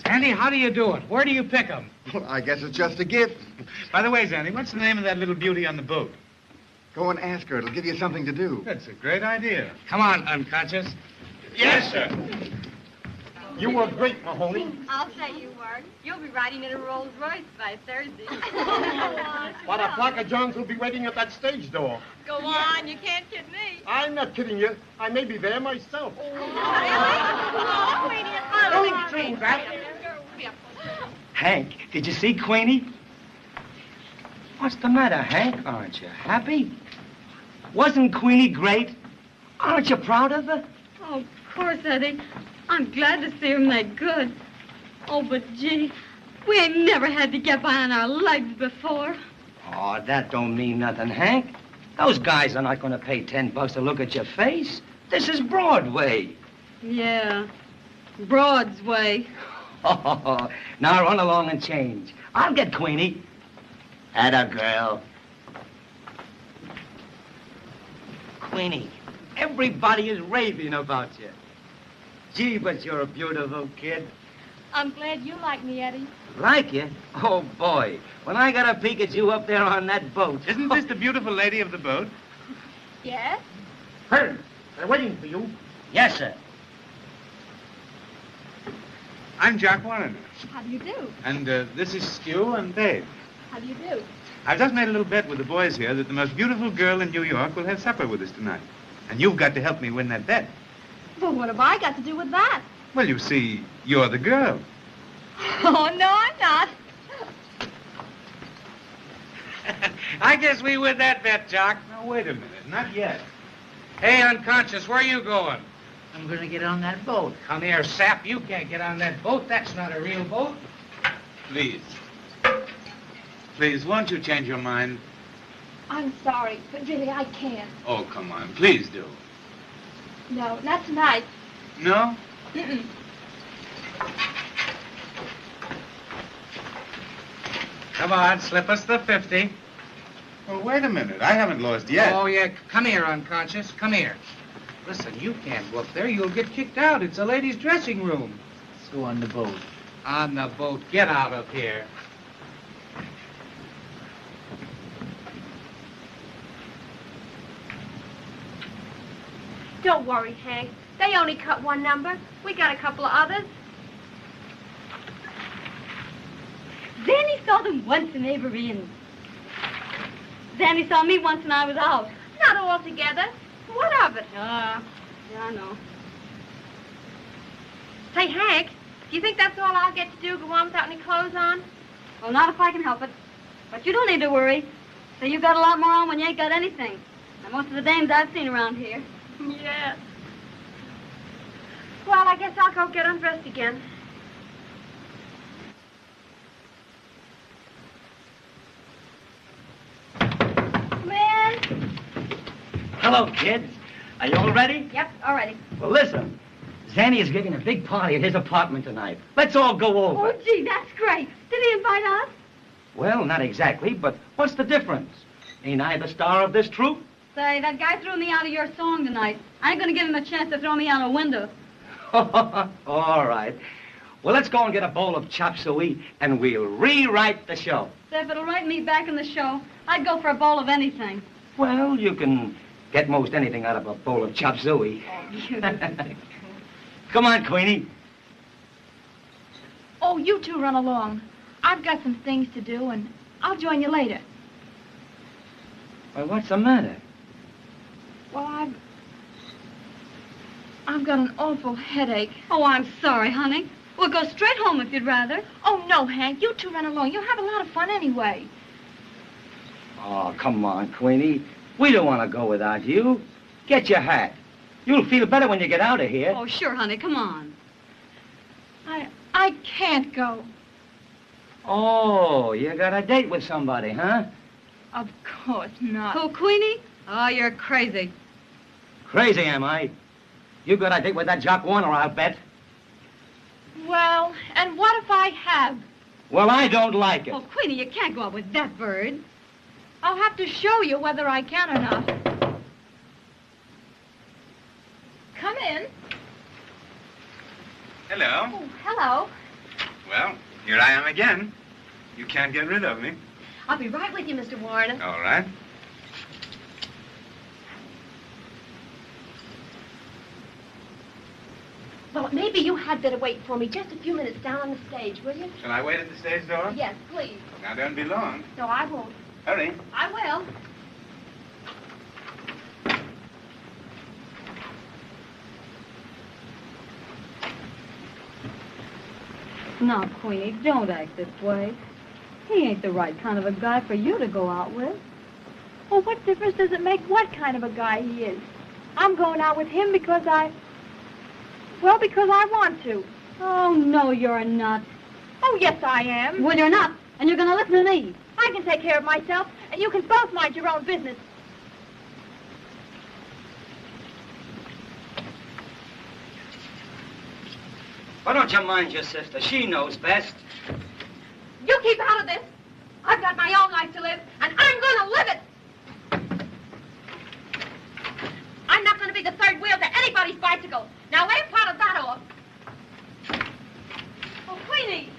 Sandy, how do you do it? Where do you pick 'em? Well, I guess it's just a gift. By the way, Zanny, what's the name of that little beauty on the boat? Go and ask her. It'll give you something to do. That's a great idea. Come on, unconscious. Yes, sir. You were great, Mahoney. I'll say you were. You'll be riding in a Rolls Royce by Thursday. But a flock of Johns will be waiting at that stage door. Go on, you can't kid me. I'm not kidding you. I may be there myself. Don't do that. Hank, did you see Queenie? What's the matter, Hank? Aren't you happy? Wasn't Queenie great? Aren't you proud of her? Oh, of course, Eddie. I'm glad to see him that good. Oh, but gee, we ain't never had to get by on our legs before. Oh, that don't mean nothing, Hank. Those guys are not going to pay $10 to look at your face. This is Broadway. Yeah, Broad's way. Oh, now run along and change. I'll get Queenie. Atta girl. Queenie, everybody is raving about you. Gee, but you're a beautiful kid. I'm glad you like me, Eddie. Like you? Oh, boy. When I got a peek at you up there on that boat. Isn't this the beautiful lady of the boat? Yes? Kearns, they're waiting for you. Yes, sir. I'm Jacques Warriner. How do you do? And this is Stu and Dave. How do you do? I've just made a little bet with the boys here that the most beautiful girl in New York will have supper with us tonight. And you've got to help me win that bet. Well, what have I got to do with that? Well, you see, you're the girl. Oh, no, I'm not. I guess we win that bet, Jock. Now, wait a minute. Not yet. Hey, unconscious, where are you going? I'm going to get on that boat. Come here, sap. You can't get on that boat. That's not a real boat. Please. Please, won't you change your mind? I'm sorry, but really, I can't. Oh, come on. Please do. No, not tonight. No? Mm-mm. Come on, slip us the 50. Well, wait a minute. I haven't lost yet. Oh, yeah. Come here, unconscious. Come here. Listen, you can't go up there. You'll get kicked out. It's a ladies' dressing room. Let's go on the boat. On the boat. Get out of here. Don't worry, Hank. They only cut one number. We got a couple of others. Zanny saw them once in Avery, and Zanny saw me once when I was out. Not all together. What of it? Yeah, I know. Say, Hank, do you think that's all I'll get to do, go on without any clothes on? Well, not if I can help it. But you don't need to worry. So you got a lot more on when you ain't got anything. And most of the dames I've seen around here. Yeah. Well, I guess I'll go get undressed again. Man! Hello, kids. Are you all ready? Yep, all ready. Well, listen. Zanny is giving a big party at his apartment tonight. Let's all go over. Oh, gee, that's great. Did he invite us? Well, not exactly, but what's the difference? Ain't I the star of this troupe? Say, that guy threw me out of your song tonight. I ain't gonna give him a chance to throw me out a window. All right. Well, let's go and get a bowl of chop suey, and we'll rewrite the show. Say, if it'll write me back in the show, I'd go for a bowl of anything. Well, you can get most anything out of a bowl of chop suey. Come on, Queenie. Oh, you two run along. I've got some things to do, and I'll join you later. Well, what's the matter? Well, I've got an awful headache. Oh, I'm sorry, honey. We'll go straight home if you'd rather. Oh, no, Hank. You two run along. You'll have a lot of fun anyway. Oh, come on, Queenie. We don't want to go without you. Get your hat. You'll feel better when you get out of here. Oh, sure, honey. Come on. I can't go. Oh, you got a date with somebody, huh? Of course not. Who, Queenie? Oh, you're crazy. Crazy, am I? You got a date with that Jacques Warriner, I'll bet. Well, and what if I have? Well, I don't like it. Oh, Queenie, you can't go out with that bird. I'll have to show you whether I can or not. Come in. Hello. Oh, hello. Well, here I am again. You can't get rid of me. I'll be right with you, Mr. Warriner. All right. Well, maybe you had better wait for me just a few minutes down on the stage, will you? Shall I wait at the stage door? Yes, please. Now, don't be long. No, I won't. Hurry. I will. Now, Queenie, don't act this way. He ain't the right kind of a guy for you to go out with. Well, what difference does it make what kind of a guy he is? I'm going out with him because because I want to. Oh, no, you're not. Oh, yes, I am. Well, you're not, and you're going to listen to me. I can take care of myself, and you can both mind your own business. Why don't you mind your sister? She knows best. You keep out of this. I've got my own life to live, and I'm going to live it. I'm not going to be the third wheel to anybody's bicycle. Now, lay part of that off. Oh, Queenie.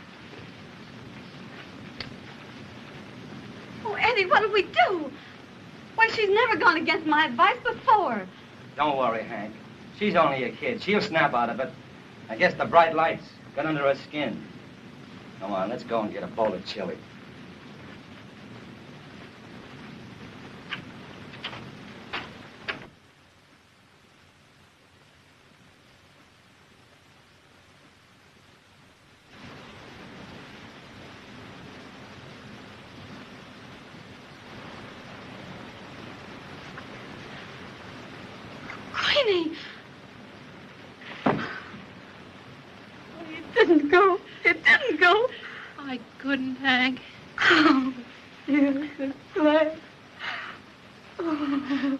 Oh, Eddie, what'll we do? Why, she's never gone against my advice before. Don't worry, Hank. She's only a kid. She'll snap out of it. I guess the bright lights got under her skin. Come on, let's go and get a bowl of chili. Queenie! It didn't go. It didn't go. I couldn't, Hank. Oh, you're so glad. Oh.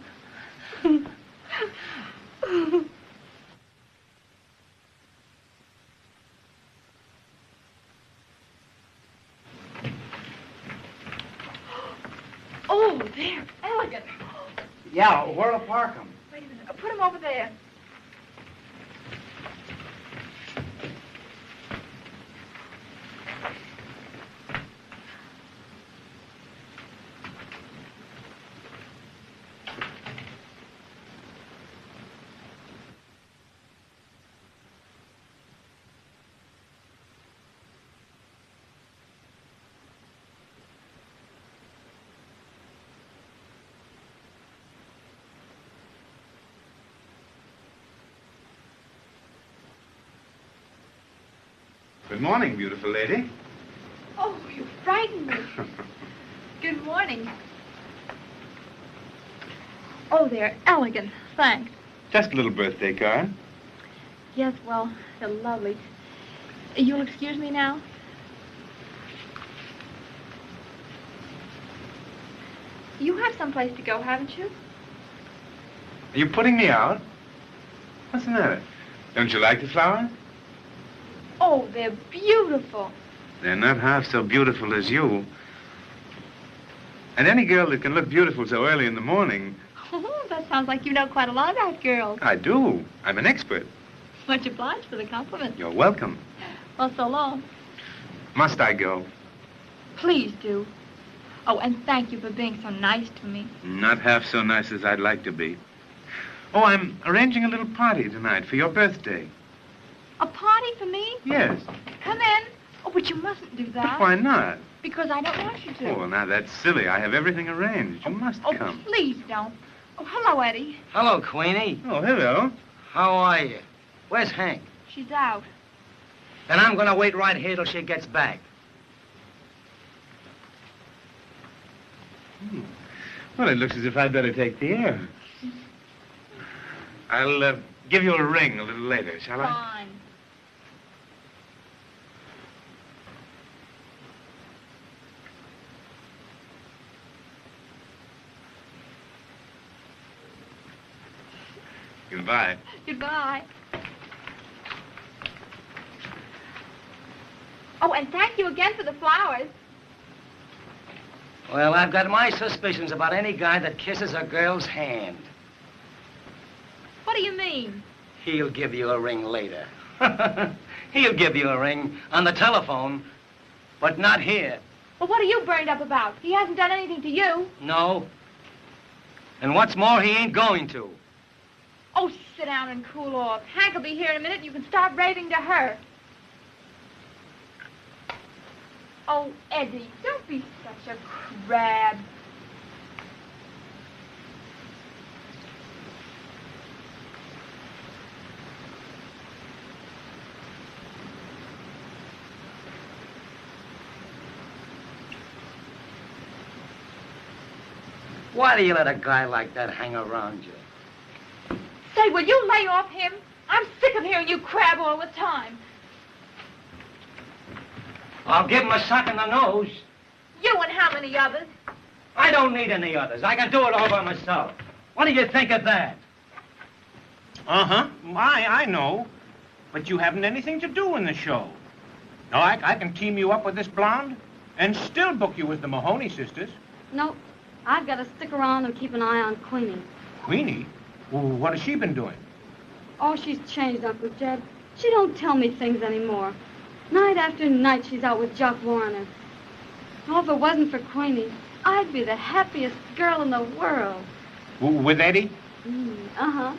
Oh, they're elegant. Yeah, where'll I park 'em? Wait a minute. Put them over there. Good morning, beautiful lady. Oh, you frightened me. Good morning. Oh, they're elegant. Thanks. Just a little birthday card. Yes, well, they're lovely. You'll excuse me now? You have someplace to go, haven't you? Are you putting me out? What's the matter? Don't you like the flowers? Oh, they're beautiful. They're not half so beautiful as you. And any girl that can look beautiful so early in the morning... Oh, that sounds like you know quite a lot about girls. I do. I'm an expert. Much obliged for the compliment. You're welcome. Well, so long. Must I go? Please do. Oh, and thank you for being so nice to me. Not half so nice as I'd like to be. Oh, I'm arranging a little party tonight for your birthday. A party for me? Yes. Come in. Oh, but you mustn't do that. But why not? Because I don't want you to. Oh, well, now that's silly. I have everything arranged. You must come. Please don't. Oh, hello, Eddie. Hello, Queenie. Oh, hello. How are you? Where's Hank? She's out. Then I'm going to wait right here till she gets back. Well, it looks as if I'd better take the air. I'll give you a ring a little later, shall I? Fine. Goodbye. Goodbye. Oh, and thank you again for the flowers. Well, I've got my suspicions about any guy that kisses a girl's hand. What do you mean? He'll give you a ring later. He'll give you a ring on the telephone, but not here. Well, what are you burned up about? He hasn't done anything to you. No. And what's more, he ain't going to. Oh, sit down and cool off. Hank will be here in a minute. You can start raving to her. Oh, Eddie, don't be such a crab. Why do you let a guy like that hang around you? Say, will you lay off him? I'm sick of hearing you crab all the time. I'll give him a sock in the nose. You and how many others? I don't need any others. I can do it all by myself. What do you think of that? Uh-huh. I know. But you haven't anything to do in the show. No, I can team you up with this blonde and still book you with the Mahoney sisters. No, I've got to stick around and keep an eye on Queenie. Queenie? Well, what has she been doing? Oh, she's changed, Uncle Jed. She don't tell me things anymore. Night after night, she's out with Jacques Warriner. Oh, if it wasn't for Queenie, I'd be the happiest girl in the world. With Eddie? Uh-huh.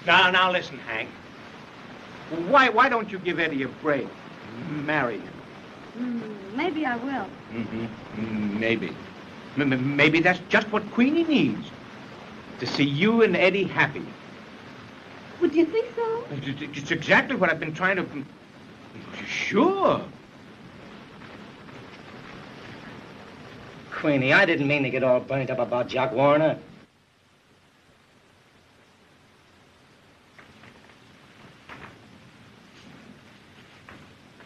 Now listen, Hank. Why don't you give Eddie a break? Marry him. Maybe I will. Maybe. Maybe that's just what Queenie needs. To see you and Eddie happy. Would you think so? It's exactly what I've been trying to... Sure. Queenie, I didn't mean to get all burnt up about Jacques Warriner.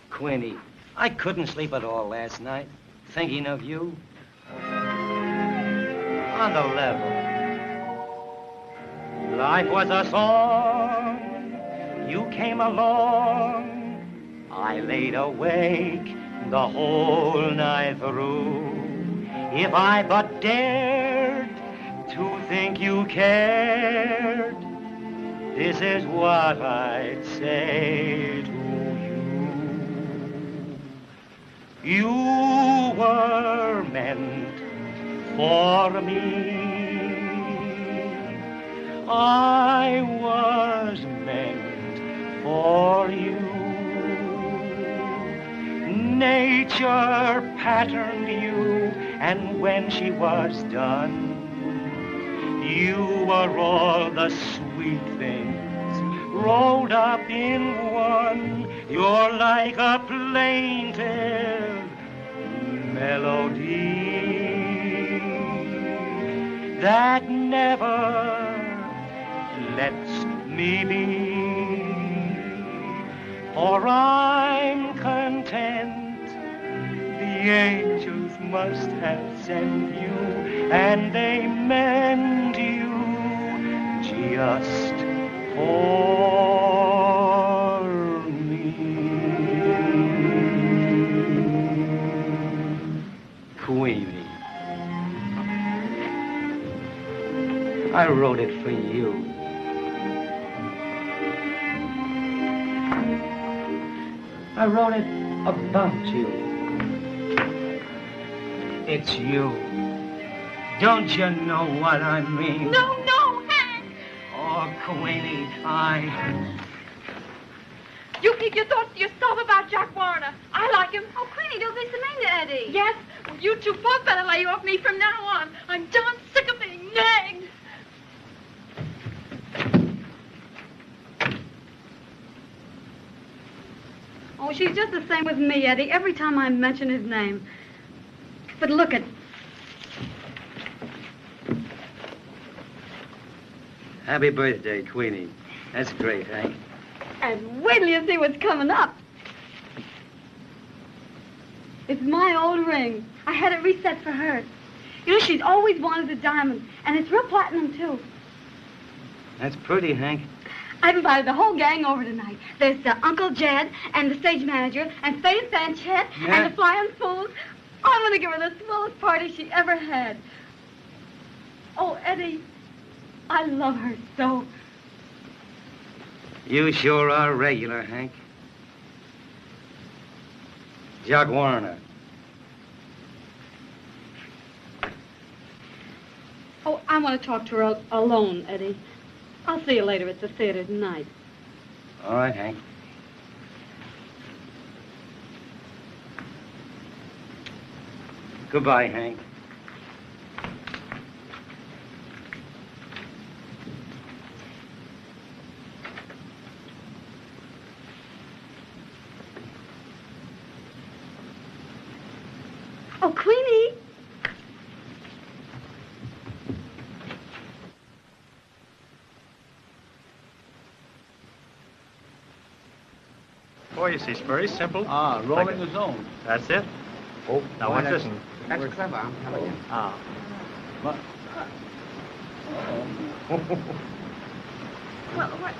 Queenie, I couldn't sleep at all last night, thinking of you. On the level. Life was a song, you came along. I laid awake the whole night through. If I but dared to think you cared, this is what I'd say to you. You were meant for me. I was meant for you. Nature patterned you, and when she was done, you were all the sweet things rolled up in one. You're like a plaintive melody that never lets me be. For I'm content, the angels must have sent you, and they meant you just for me. Queenie, I wrote it for you. I wrote it about you. It's you. Don't you know what I mean? No, Hank! Oh, Queenie, You keep your thoughts to yourself about Jacques Warriner. I like him. Oh, Queenie, don't be so mean to Eddie. Yes? Well, you two both better lay off me from now on. I'm darn sick of being nagged. Oh, she's just the same with me, Eddie, every time I mention his name. But look at... Happy birthday, Queenie. That's great, Hank. And wait till you see what's coming up. It's my old ring. I had it reset for her. You know, she's always wanted a diamond, and it's real platinum, too. That's pretty, Hank. I've invited the whole gang over tonight. There's Uncle Jed and the stage manager and Faye Sanchez and the Flying Fools. Oh, I'm going to give her the smallest party she ever had. Oh, Eddie, I love her so. You sure are regular, Hank. Jacques Warriner. Oh, I want to talk to her alone, Eddie. I'll see you later at the theater tonight. All right, Hank. Goodbye, Hank. Oh, Queenie! Oh, you see, it's very simple. Ah, rolling Like the zone. That's it. Oh, Now, what's this? That's clever, I'm telling you. Ah. What? Well, what?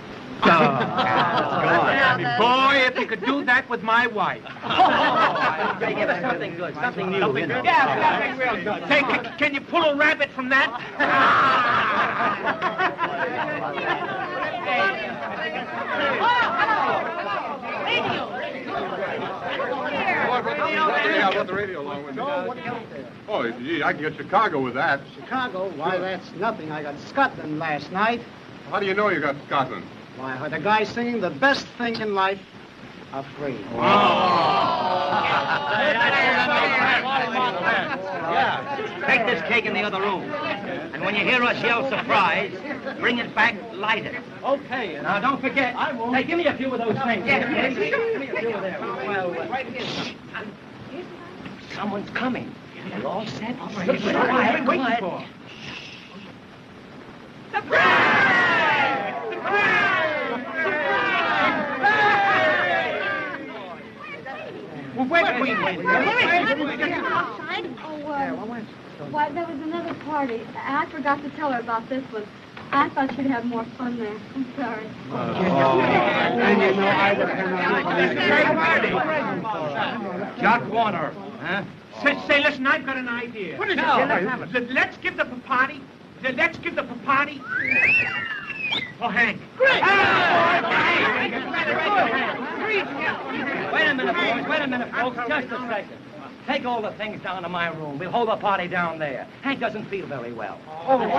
Boy, if you could do that with my wife. Hey, give us something good, something new. Something good? Yeah, something real good. Say, can you pull a rabbit from that? Yeah, I brought the radio along with me. Oh, gee, I can get Chicago with that. Chicago? Why, that's nothing. I got Scotland last night. How do you know you got Scotland? Why, I heard a guy singing the best thing in life are free. Take this cake in the other room. And when you hear us yell surprise, bring it back lighted. Okay. Now, don't forget. I won't. Hey, give me a few of those things. Yeah, Give me a few of them. Well, someone's coming. You're all set? Quiet, quiet. Well, wait. Why, there was another party. I forgot to tell her about this one. I thought she'd have more fun there. I'm sorry. And you know, I was Jacques Warriner, huh? Say, listen, I've got an idea. What is it? Let's give the party. Let's give the party. Oh, Hank. Great! Wait a minute, boys. Wait a minute, folks. Just a second. Take all the things down to my room. We'll hold the party down there. Hank doesn't feel very well. Oh, what?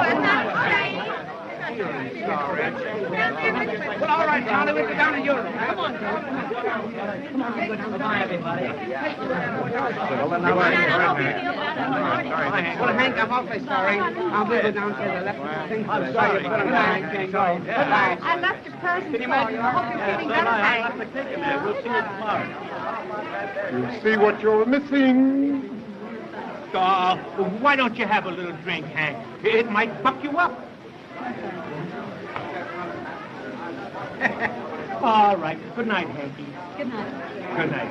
Well, all right, Charlie, we'll go down to your room. Come on, Come on, goodbye, everybody. Well, Hank, I'm awfully sorry. I'll be go downstairs. I left the thing for the sorry. Goodbye. I left a present for you. I hope you're feeling better, Hank. We'll see you tomorrow. You see what you're missing? Why don't you have a little drink, Hank? It might buck you up. All right. Good night, Hanky. Good night. Good night.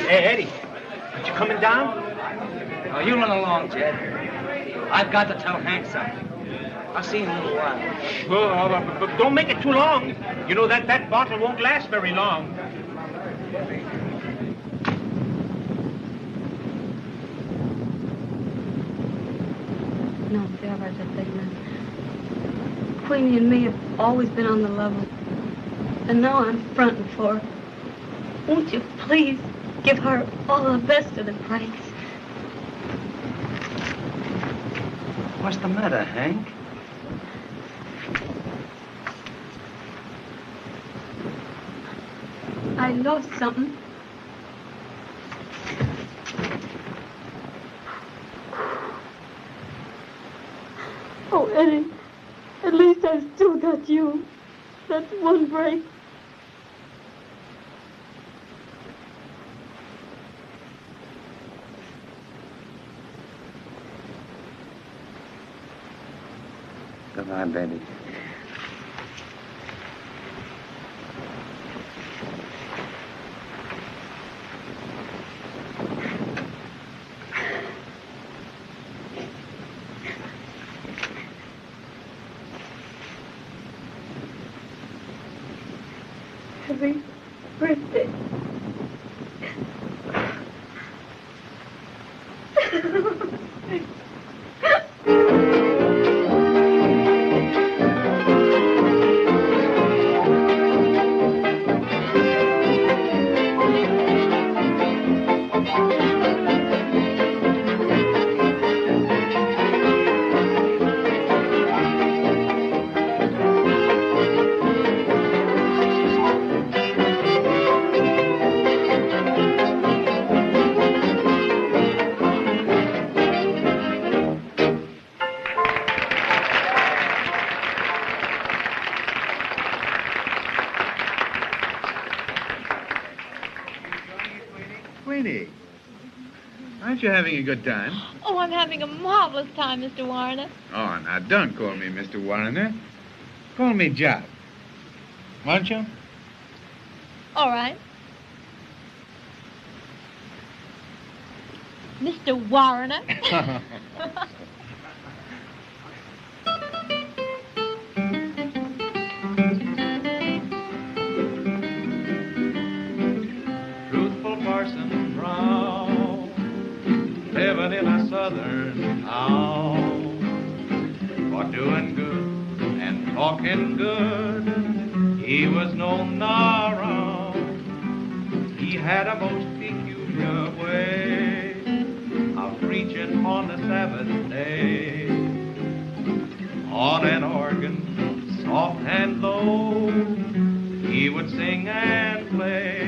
Hey, Eddie, aren't you coming down? Oh, you run along, Jed. I've got to tell Hank something. I'll see you in a little while. Sure, but don't make it too long. You know that bottle won't last very long. No, Sarah, I think that Queenie and me have always been on the level. And now I'm fronting for her. Won't you please give her all the best of the pranks? What's the matter, Hank? I lost something. Oh, Eddie, at least I've still got you. That's one break. Goodbye, baby. Queenie, aren't you having a good time? Oh, I'm having a marvelous time, Mr. Warriner. Oh, now don't call me Mr. Warriner. Call me Jacques. Won't you? All right. Mr. Warriner. Truthful Parson Brown, living in a southern town, for doing good and talking good, he was known around. He had a most peculiar way of preaching on the Sabbath day, on an organ, soft and low, he would sing and play.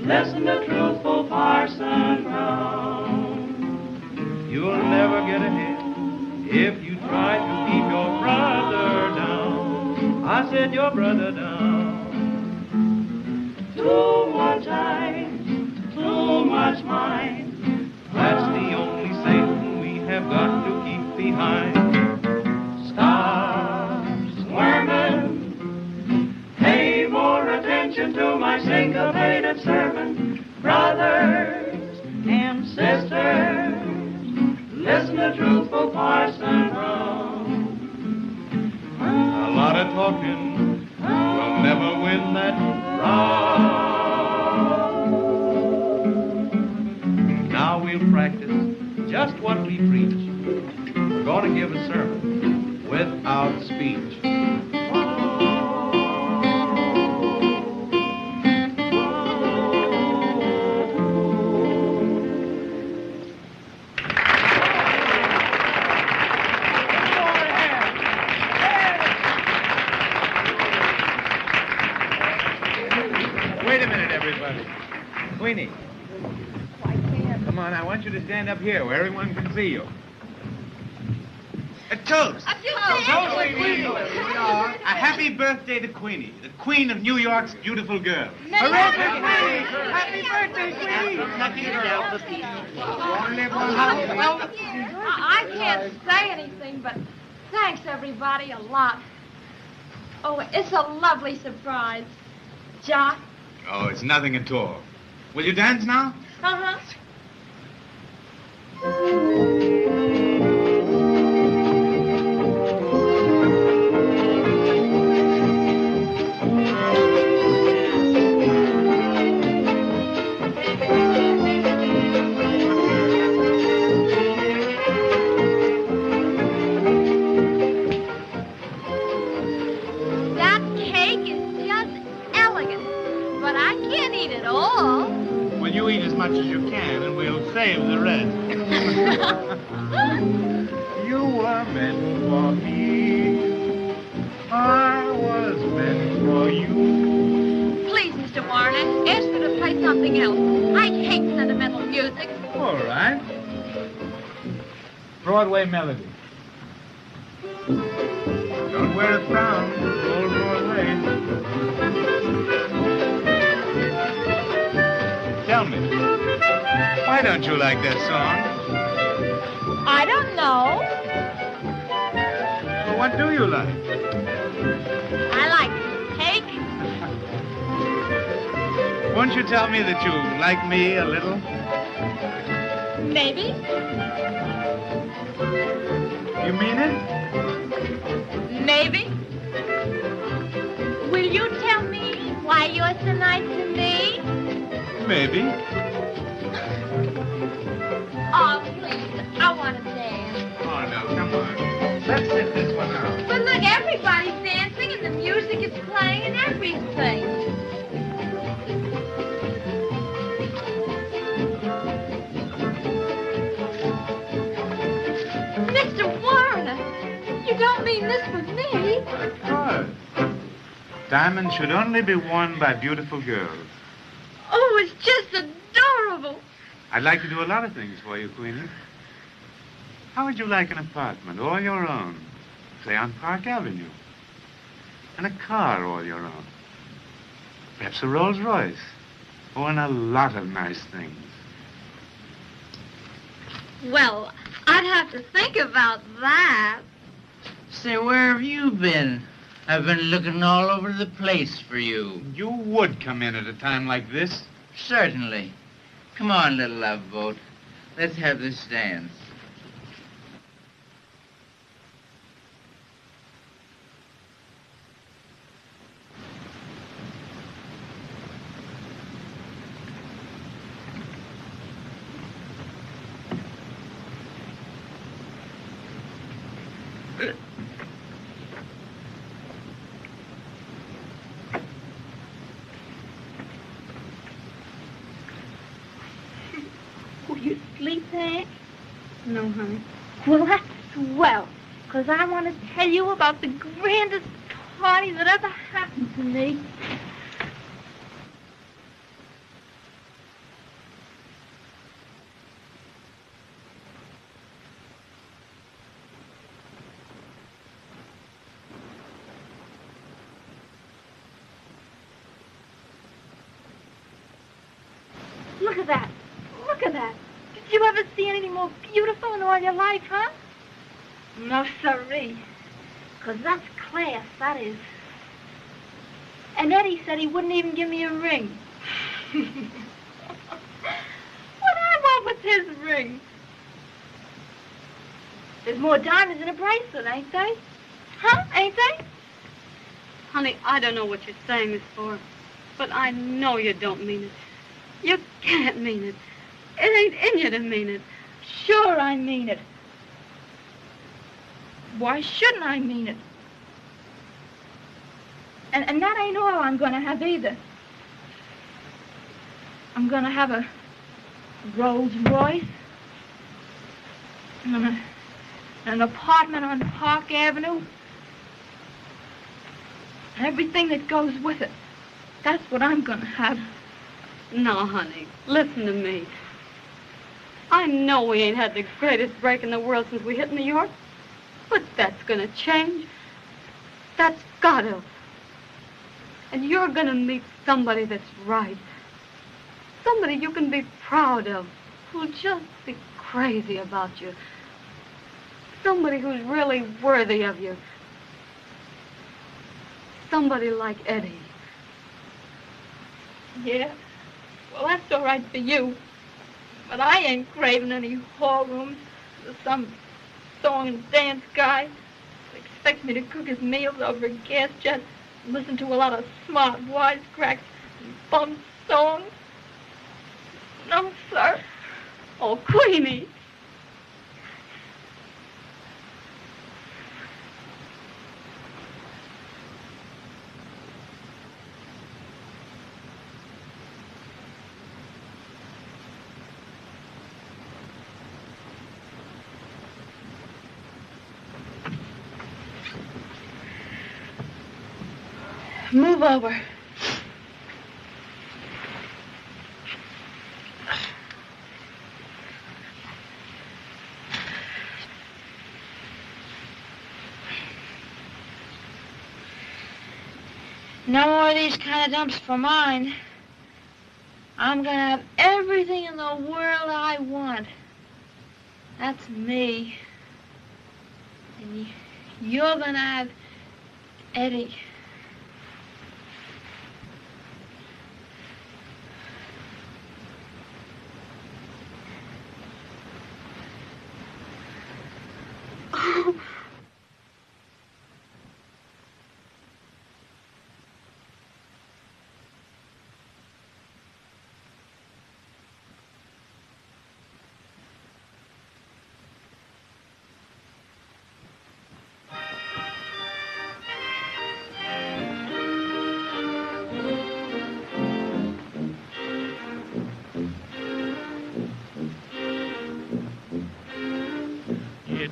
Listen to Truthful Parson Brown. You'll never get ahead if you try to keep your brother down. I said your brother down. Too much eyes, too much mind. That's the only Satan we have got to keep behind. Stop squirming. Pay more attention to my syncopated sermon. Brothers and sisters, listen to Truthful Parson Brown. A lot of talking will never win that round. Now we'll practice just what we preach. We're going to give a sermon without speech. Queenie. Come on, I want you to stand up here where everyone can see you. A toast. A toast, Queenie. A happy birthday to Queenie, the queen of New York's beautiful girls. Hooray for Queenie! Happy birthday, Queenie! Lucky girl. I can't say anything, but thanks everybody a lot. Oh, it's a lovely surprise. Jacques? Oh, it's nothing at all. Will you dance now? Uh-huh. That cake is just elegant, but I can't eat it all. Well, you eat as much as you can, and we'll save the rest. You were meant for me. I was meant for you. Please, Mr. Warriner, ask her to play something else. I hate sentimental music. All right. Broadway Melody. Don't wear a frown, old Broadway. Tell me, why don't you like that song? I don't know. Well, what do you like? I like cake. Won't you tell me that you like me a little? Maybe. You mean it? Maybe. Will you tell me why you're so nice to me? Maybe. Oh, please. I want to dance. Oh, no, come on. Let's sit this one out. But look, everybody's dancing and the music is playing and everything. Mr. Warriner, you don't mean this for me. Of course. Diamonds should only be worn by beautiful girls. Oh, it's just adorable. I'd like to do a lot of things for you, Queenie. How would you like an apartment all your own, say on Park Avenue? And a car all your own. Perhaps a Rolls Royce. Oh, and a lot of nice things. Well, I'd have to think about that. Say, where have you been? I've been looking all over the place for you. You would come in at a time like this. Certainly. Come on, little love boat. Let's have this dance. Will you sleep there? No, honey. Well, that's swell, because I want to tell you about the grandest party that ever happened to me. Look at that. Look at that. Did you ever see anything more beautiful in all your life, huh? No, sirree. Because that's class, that is. And Eddie said he wouldn't even give me a ring. What I want with his ring? There's more diamonds in a bracelet, ain't they? Huh? Ain't they? Honey, I don't know what you're saying this for, but I know you don't mean it. You can't mean it. It ain't in you to mean it. Sure I mean it. Why shouldn't I mean it? And that ain't all I'm going to have either. I'm going to have a Rolls Royce and an apartment on Park Avenue. And everything that goes with it. That's what I'm going to have. No, honey, listen to me. I know we ain't had the greatest break in the world since we hit New York, but that's gonna change. That's gotta. And you're gonna meet somebody that's right. Somebody you can be proud of, who'll just be crazy about you. Somebody who's really worthy of you. Somebody like Eddie. Yeah? Well, that's all right for you. But I ain't craving any hall rooms or some song and dance guy who expects me to cook his meals over a gas jet and listen to a lot of smart wisecracks and bum songs. No, sir. Oh, Queenie. Move over. No more of these kind of dumps for mine. I'm gonna have everything in the world I want. That's me. And you're gonna have Eddie.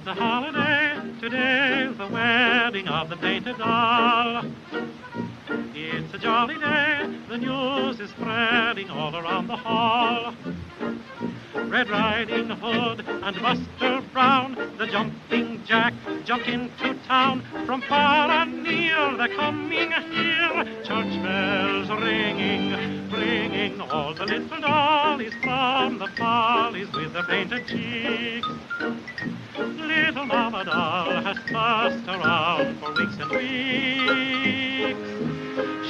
It's a holiday, today's the wedding of the painted doll. It's a jolly day, the news is spreading all around the hall. Red Riding Hood and Buster Brown, the jumping Jack, jumped into town. From far and near they're coming here, church bells ringing, bringing all the little dollies from the follies with their painted cheeks. Little Mama Doll has fussed around for weeks and weeks.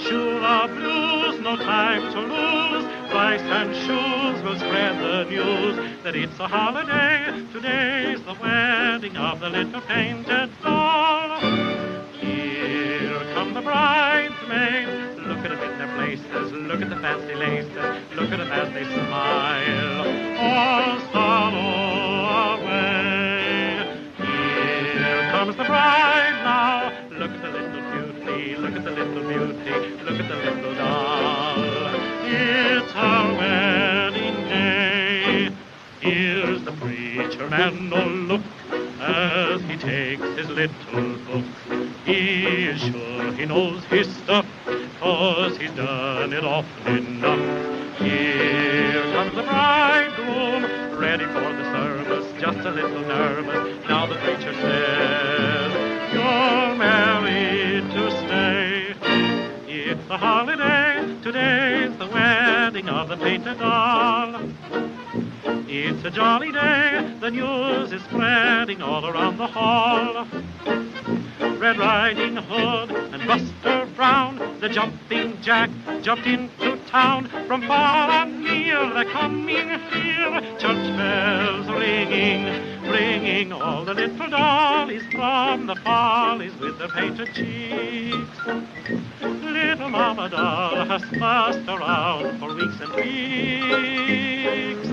Shoe the blues, no time to lose. Rice and shoes will spread the news that it's a holiday. Today's the wedding of the little painted doll. Here come the bridesmaids. Look at them in their places. Look at the fancy laces. Look at them as they smile. All sorrow away. Here comes the bride now. Look at the little beauty. Look at the little beauty. Look at the little doll. It's our wedding day. Here's the preacher man, oh look, as he takes his little book. He is sure he knows his stuff, 'cause he's done it often enough. Here comes the bridegroom, ready for the service, just a little nervous. Now the preacher says, you're married to stay. It's a holiday, today's the wedding of the painted doll. It's a jolly day, the news is spreading all around the hall. Red Riding Hood and Buster Brown, the jumping Jack, jumped into town. From far and near they're coming here, church bells ringing, bringing all the little dollies from the follies with their painted cheeks. Little Mama Doll has fussed around for weeks and weeks.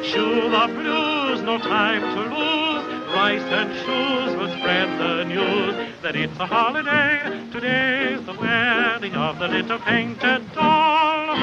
Shoe the blues, no time to lose. Rice and shoes will spread the news that it's a holiday. Today's the wedding of the little painted doll.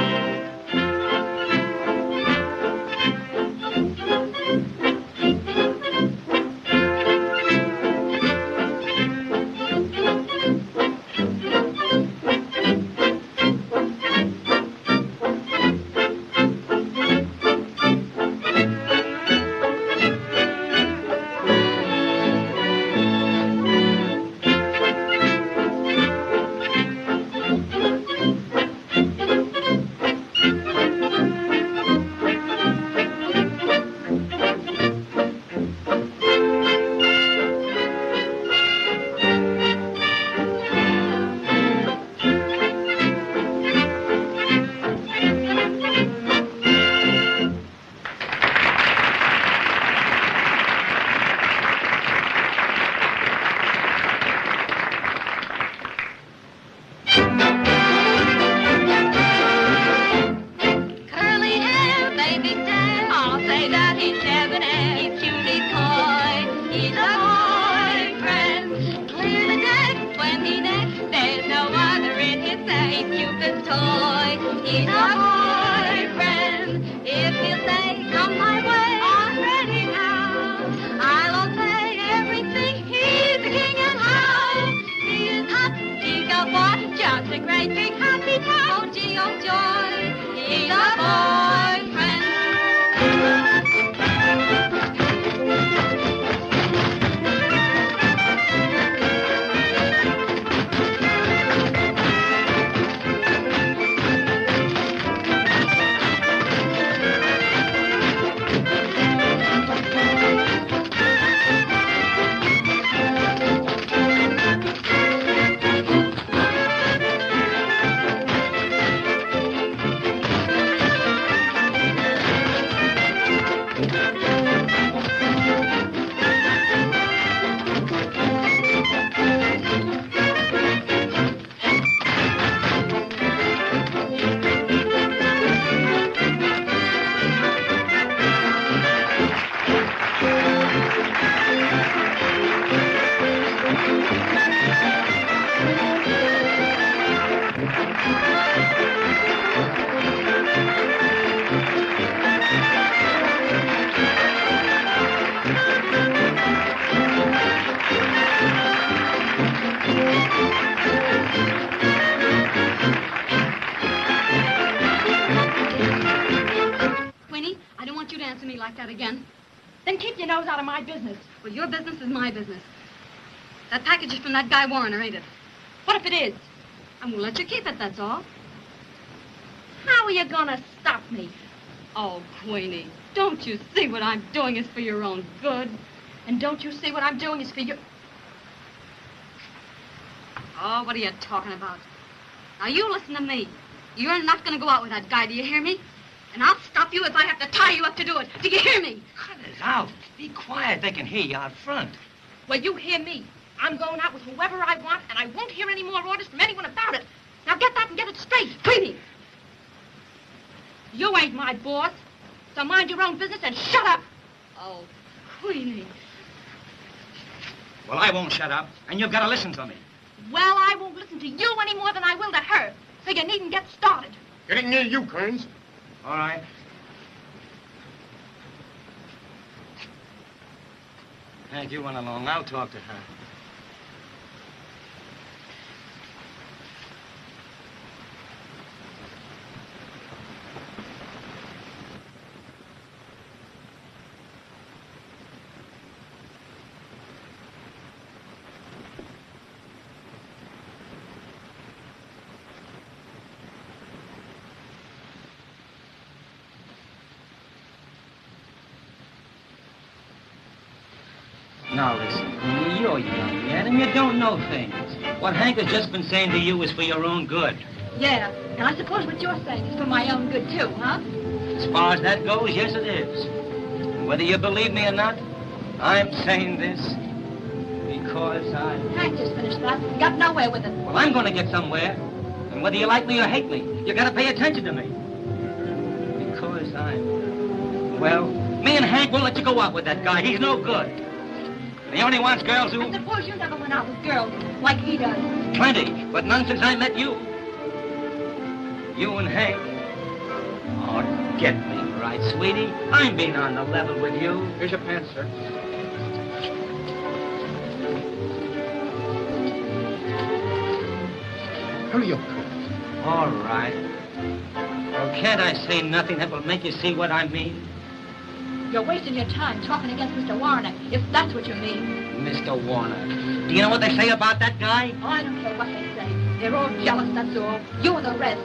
to me like that again. Then keep your nose out of my business. Well, your business is my business. That package is from that guy Warriner, ain't it? What if it is? I'm gonna let you keep it, that's all. How are you gonna stop me? Oh, Queenie, don't you see what I'm doing is for your own good? And don't you see what I'm doing is for you? Oh, what are you talking about? Now, you listen to me. You're not gonna go out with that guy, do you hear me? And I'll stop you if I have to tie you up to do it. Do you hear me? Cut it out. Be quiet. They can hear you out front. Well, you hear me. I'm going out with whoever I want, and I won't hear any more orders from anyone about it. Now get that and get it straight. Queenie! You ain't my boss, so mind your own business and shut up. Oh, Queenie. Well, I won't shut up, and you've got to listen to me. Well, I won't listen to you any more than I will to her, so you needn't get started. Getting near you, Kearns. All right. Hank, you run along. I'll talk to her. Now listen, you're young yet, and you don't know things. What Hank has just been saying to you is for your own good. Yeah, and I suppose what you're saying is for my own good, too, huh? As far as that goes, yes, it is. And whether you believe me or not, I'm saying this because I... Hank just finished that. Got nowhere with it. Well, I'm going to get somewhere. And whether you like me or hate me, you got to pay attention to me. Because I'm... Well, me and Hank won't let you go out with that guy. He's no good. He only wants girls who... I suppose you never went out with girls like he does. Plenty, but none since I met you. You and Hank. Oh, get me right, sweetie. I'm being on the level with you. Here's your pants, sir. Hurry up, Kearns. All right. Well, can't I say nothing that will make you see what I mean? You're wasting your time talking against Mr. Warriner, if that's what you mean. Mr. Warner. Do you know what they say about that guy? Oh, I don't care what they say. They're all jealous, that's all. You and the rest.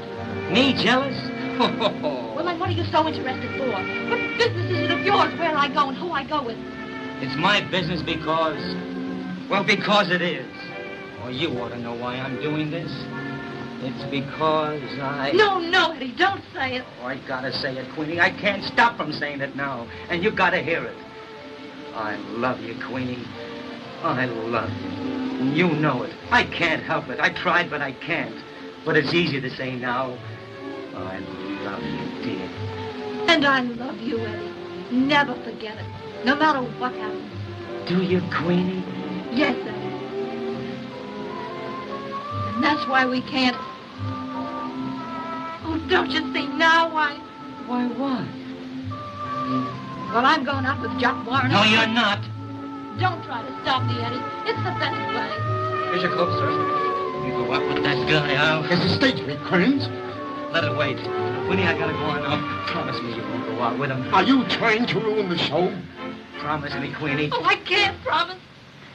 Me jealous? Well, then what are you so interested for? What business is it of yours where I go and who I go with? It's my business because... Well, because it is. Oh, you ought to know why I'm doing this. It's because I... No, Eddie, don't say it. Oh, I gotta say it, Queenie. I can't stop from saying it now. And you gotta hear it. I love you, Queenie. I love you. And you know it. I can't help it. I tried, but I can't. But it's easy to say now. I love you, dear. And I love you, Eddie. Never forget it. No matter what happens. Do you, Queenie? Yes, Eddie. And that's why we can't... Oh, don't you see now why... Why what? Well, I'm going out with Jacques Warriner. No, you're not. Don't try to stop me, Eddie. It's the best way. Here's your coat, sir. You go out with that guy, I'll... Hesitate me, Kearns. Let it wait. Queenie, I gotta go on now. Promise me you won't go out with him. Are you trying to ruin the show? Promise me, Queenie. Oh, I can't promise.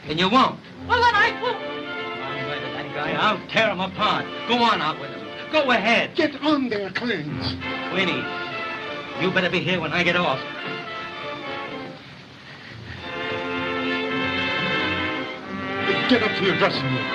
And you won't. Well, then I won't. I'm going to that guy. I'll tear him apart. Go on out with him. Go ahead. Get on there, Kearns. Queenie, you better be here when I get off. Get up to your dressing room.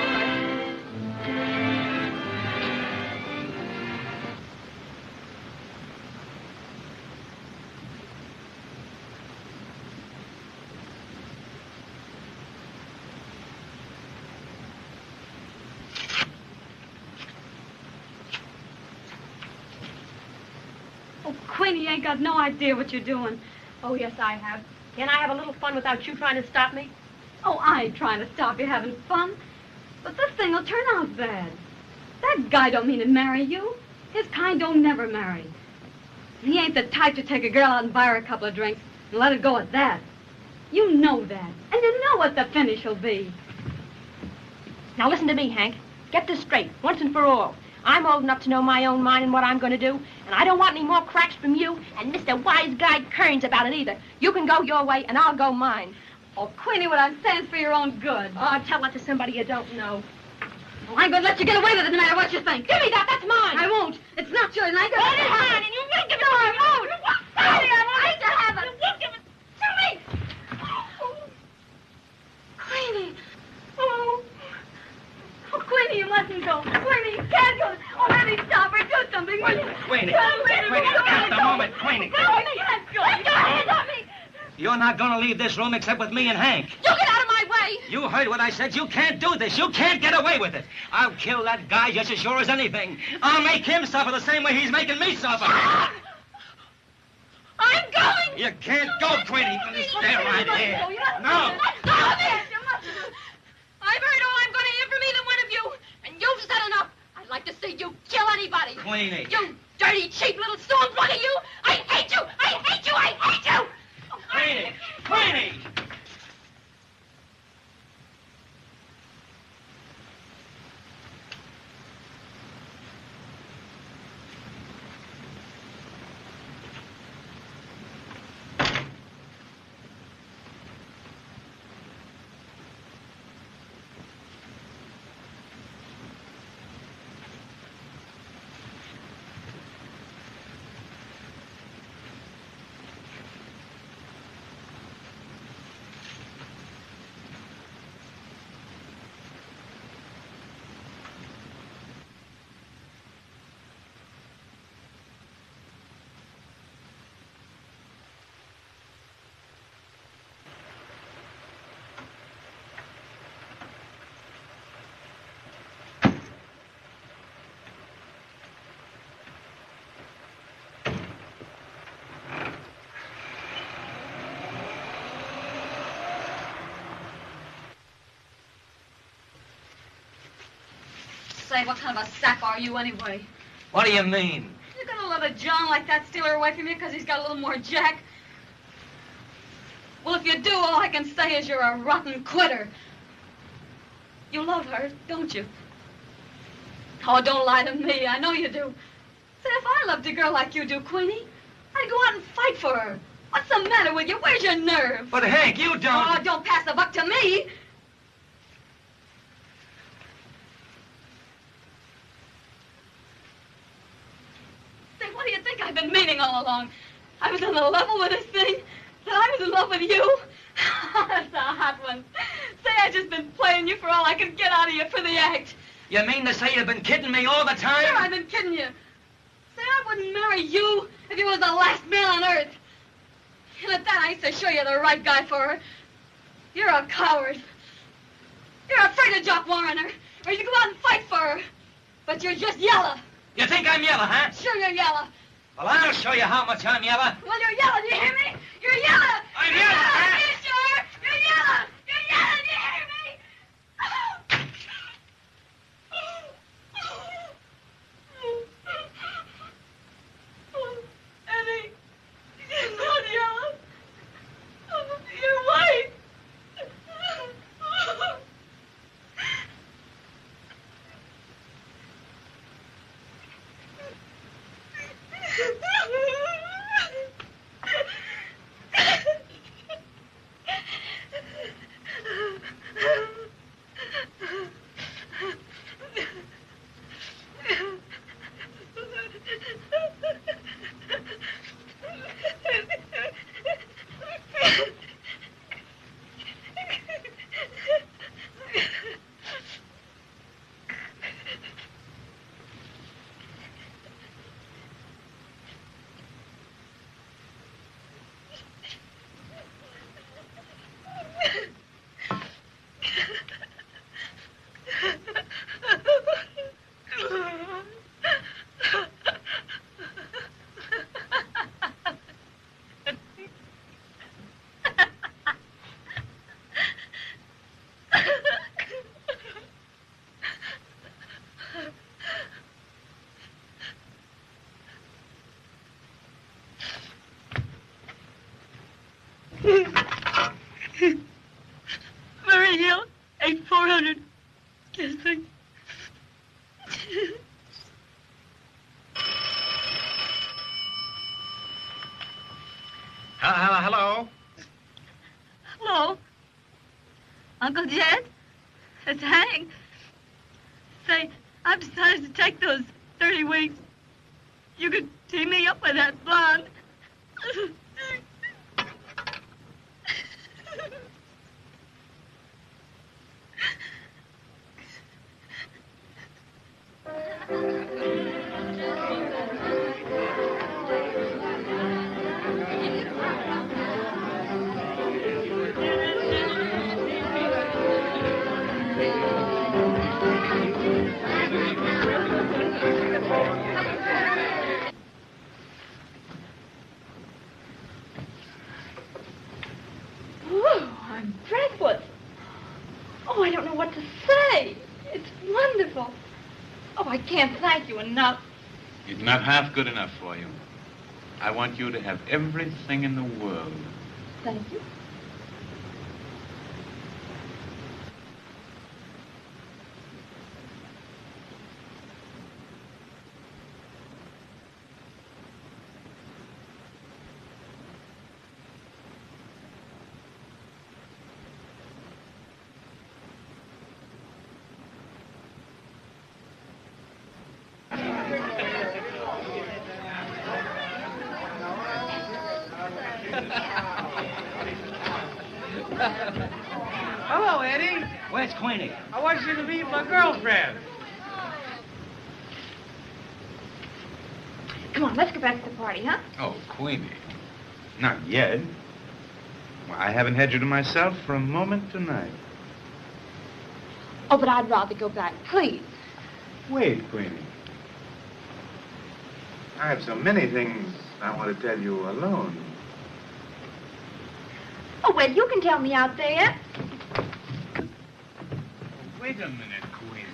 Oh, Queenie, you ain't got no idea what you're doing. Oh, yes, I have. Can I have a little fun without you trying to stop me? Oh, I ain't trying to stop you having fun. But this thing will turn out bad. That guy don't mean to marry you. His kind don't never marry. He ain't the type to take a girl out and buy her a couple of drinks and let it go at that. You know that. And you know what the finish will be. Now listen to me, Hank. Get this straight, once and for all. I'm old enough to know my own mind and what I'm going to do, and I don't want any more cracks from you and Mr. Wise Guy Kearns about it either. You can go your way, and I'll go mine. Oh, Queenie, what I'm saying is for your own good. Oh, tell that to somebody you don't know. Well, I'm going to let you get away with it no matter what you think. Give me that. That's mine. I won't. It's not yours, and I ain't going to It is mine, and you will give it to me. I won't. Queenie, I want to have it. You will give it to me. Queenie. Oh, Queenie, you mustn't go. Queenie, you can't go. Oh, let me stop her. Do something, will you? Queenie. Queenie, Just a moment, Queenie. Queenie, you can't go. Let go hands on me. You're not going to leave this room except with me and Hank. You get out of my way. You heard what I said. You can't do this. You can't get away with it. I'll kill that guy just as sure as anything. I'll make him suffer the same way he's making me suffer. I'm going. You can't go, Queenie. Stay right here. No. I've heard all I'm going to hear from either one of you, and you've said enough. I'd like to see you kill anybody. Queenie. You dirty, cheap little stone one of you. I hate you. I hate you. I hate you. Queenie! Queenie! Say, what kind of a sap are you anyway? What do you mean? You're gonna let a John like that steal her away from you because he's got a little more jack? Well, if you do, all I can say is you're a rotten quitter. You love her, don't you? Oh, don't lie to me. I know you do. Say, if I loved a girl like you do, Queenie, I'd go out and fight for her. What's the matter with you? Where's your nerve? But, Hank, you don't... Oh, don't pass the buck to me. Say, what do you think I've been meaning all along? I was on the level with this thing. That I was in love with you. That's a hot one. Say, I've just been playing you for all I could get out of you for the act. You mean to say you've been kidding me all the time? Sure, I've been kidding you. Say, I wouldn't marry you if you was the last man on earth. And at that, I used to show you the right guy for her. You're a coward. You're afraid of Jacques Warriner, or you go out and fight for her. But you're just yellow. You think I'm yellow, huh? Sure, you're yellow. Well, I'll show you how much I'm yellow. Well, you're yellow, do you hear me? You're yellow. I'm You're yellow, huh? Yeah, sure. You're yellow. You're yellow, do you hear me? Eddie, you're not yellow. You're white. Murray Hill, 8400. Yes, Uncle Jed? It's Hank. Say, I've decided to take those 30 weeks. You could team me up with that blonde. I'm breathless. Oh, I don't know what to say. It's wonderful. Oh, I can't thank you enough. It's not half good enough for you. I want you to have everything in the world. Thank you. Hello, Eddie. Where's Queenie? I want you to meet my girlfriend. Come on, let's go back to the party, huh? Oh, Queenie. Not yet. Well, I haven't had you to myself for a moment tonight. Oh, but I'd rather go back, please. Wait, Queenie. I have so many things I want to tell you alone. Oh, well, you can tell me out there. Wait a minute, Queenie.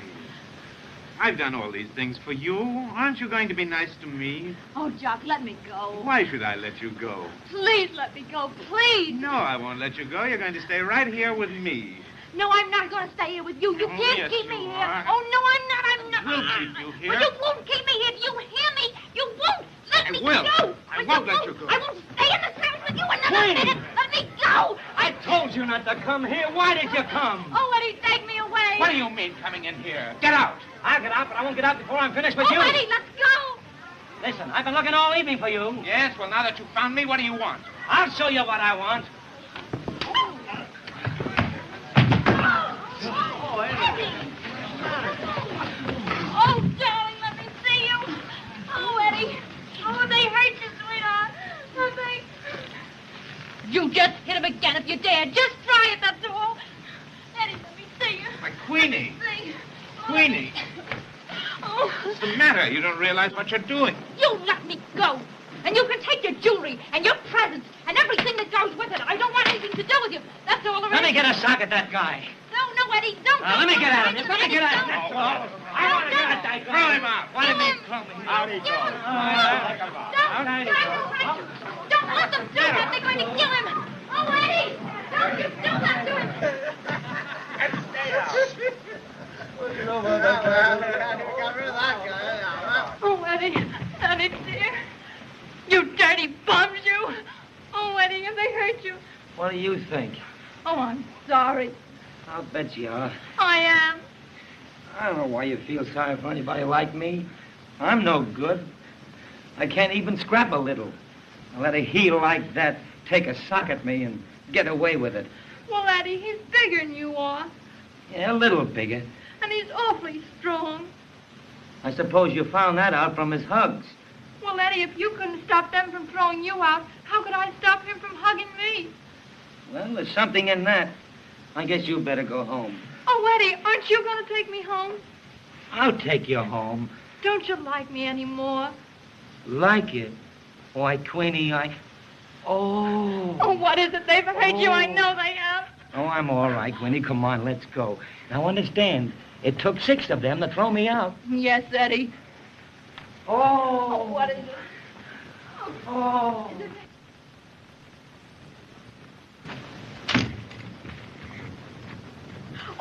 I've done all these things for you. Aren't you going to be nice to me? Oh, Jacques, let me go. Why should I let you go? Please let me go, please. No, I won't let you go. You're going to stay right here with me. No, I'm not going to stay here with you. You can't yes, keep me you here. are. Oh, no, I'm not. I'm not. We'll keep you here. Well, you won't keep me here. Do you hear me? You won't. Let me will. go. I won't let you go. I won't stay in this house with you another Queenie! minute. Let me go. I told you not to come here. Why did you come? Oh, Eddie, take me away. What do you mean coming in here? Get out. I'll get out, but I won't get out before I'm finished with Oh, you. Eddie, let's go. Listen, I've been looking all evening for you. Yes, well, now that you found me, what do you want? I'll show you what I want. Oh, darling, let me see you. Oh, Eddie. Oh, they hurt you, sweetheart. Oh, they... You just hit him again if you dare. Just try it, that's all. Eddie, let me see you. My Queenie. See. Queenie. Oh. What's the matter? You don't realize what you're doing. You let me go. And you can take your jewelry and your presents and everything that goes with it. I don't want anything to do with you. That's all there is. Let me get a sock at that guy. No, Eddie, don't. Let me get at him. Just let me get at him. That's all. I want to get at that guy. Throw him out. What do you mean, throw me? Out he goes. Don't let them do that. They're going to kill him. Oh, Eddie, don't you do that to him. Oh, Eddie, dear. You dirty bums, you. Oh, Eddie, have they hurt you? What do you think? Oh, I'm sorry. I'll bet you are. I am. I don't know why you feel sorry for anybody like me. I'm no good. I can't even scrap a little. I let a heel like that take a sock at me and get away with it. Well, Eddie, he's bigger than you are. Yeah, a little bigger. And he's awfully strong. I suppose you found that out from his hugs. Well, Eddie, if you couldn't stop them from throwing you out, how could I stop him from hugging me? Well, there's something in that. I guess you better go home. Oh, Eddie, aren't you going to take me home? I'll take you home. Don't you like me anymore? Like it? Why, Queenie, Oh, what is it? They've hurt you. I know they have. Oh, I'm all right, Queenie. Come on, let's go. Now, understand, it took 6 of them to throw me out. Yes, Eddie. Oh, what is it? Oh. Is it...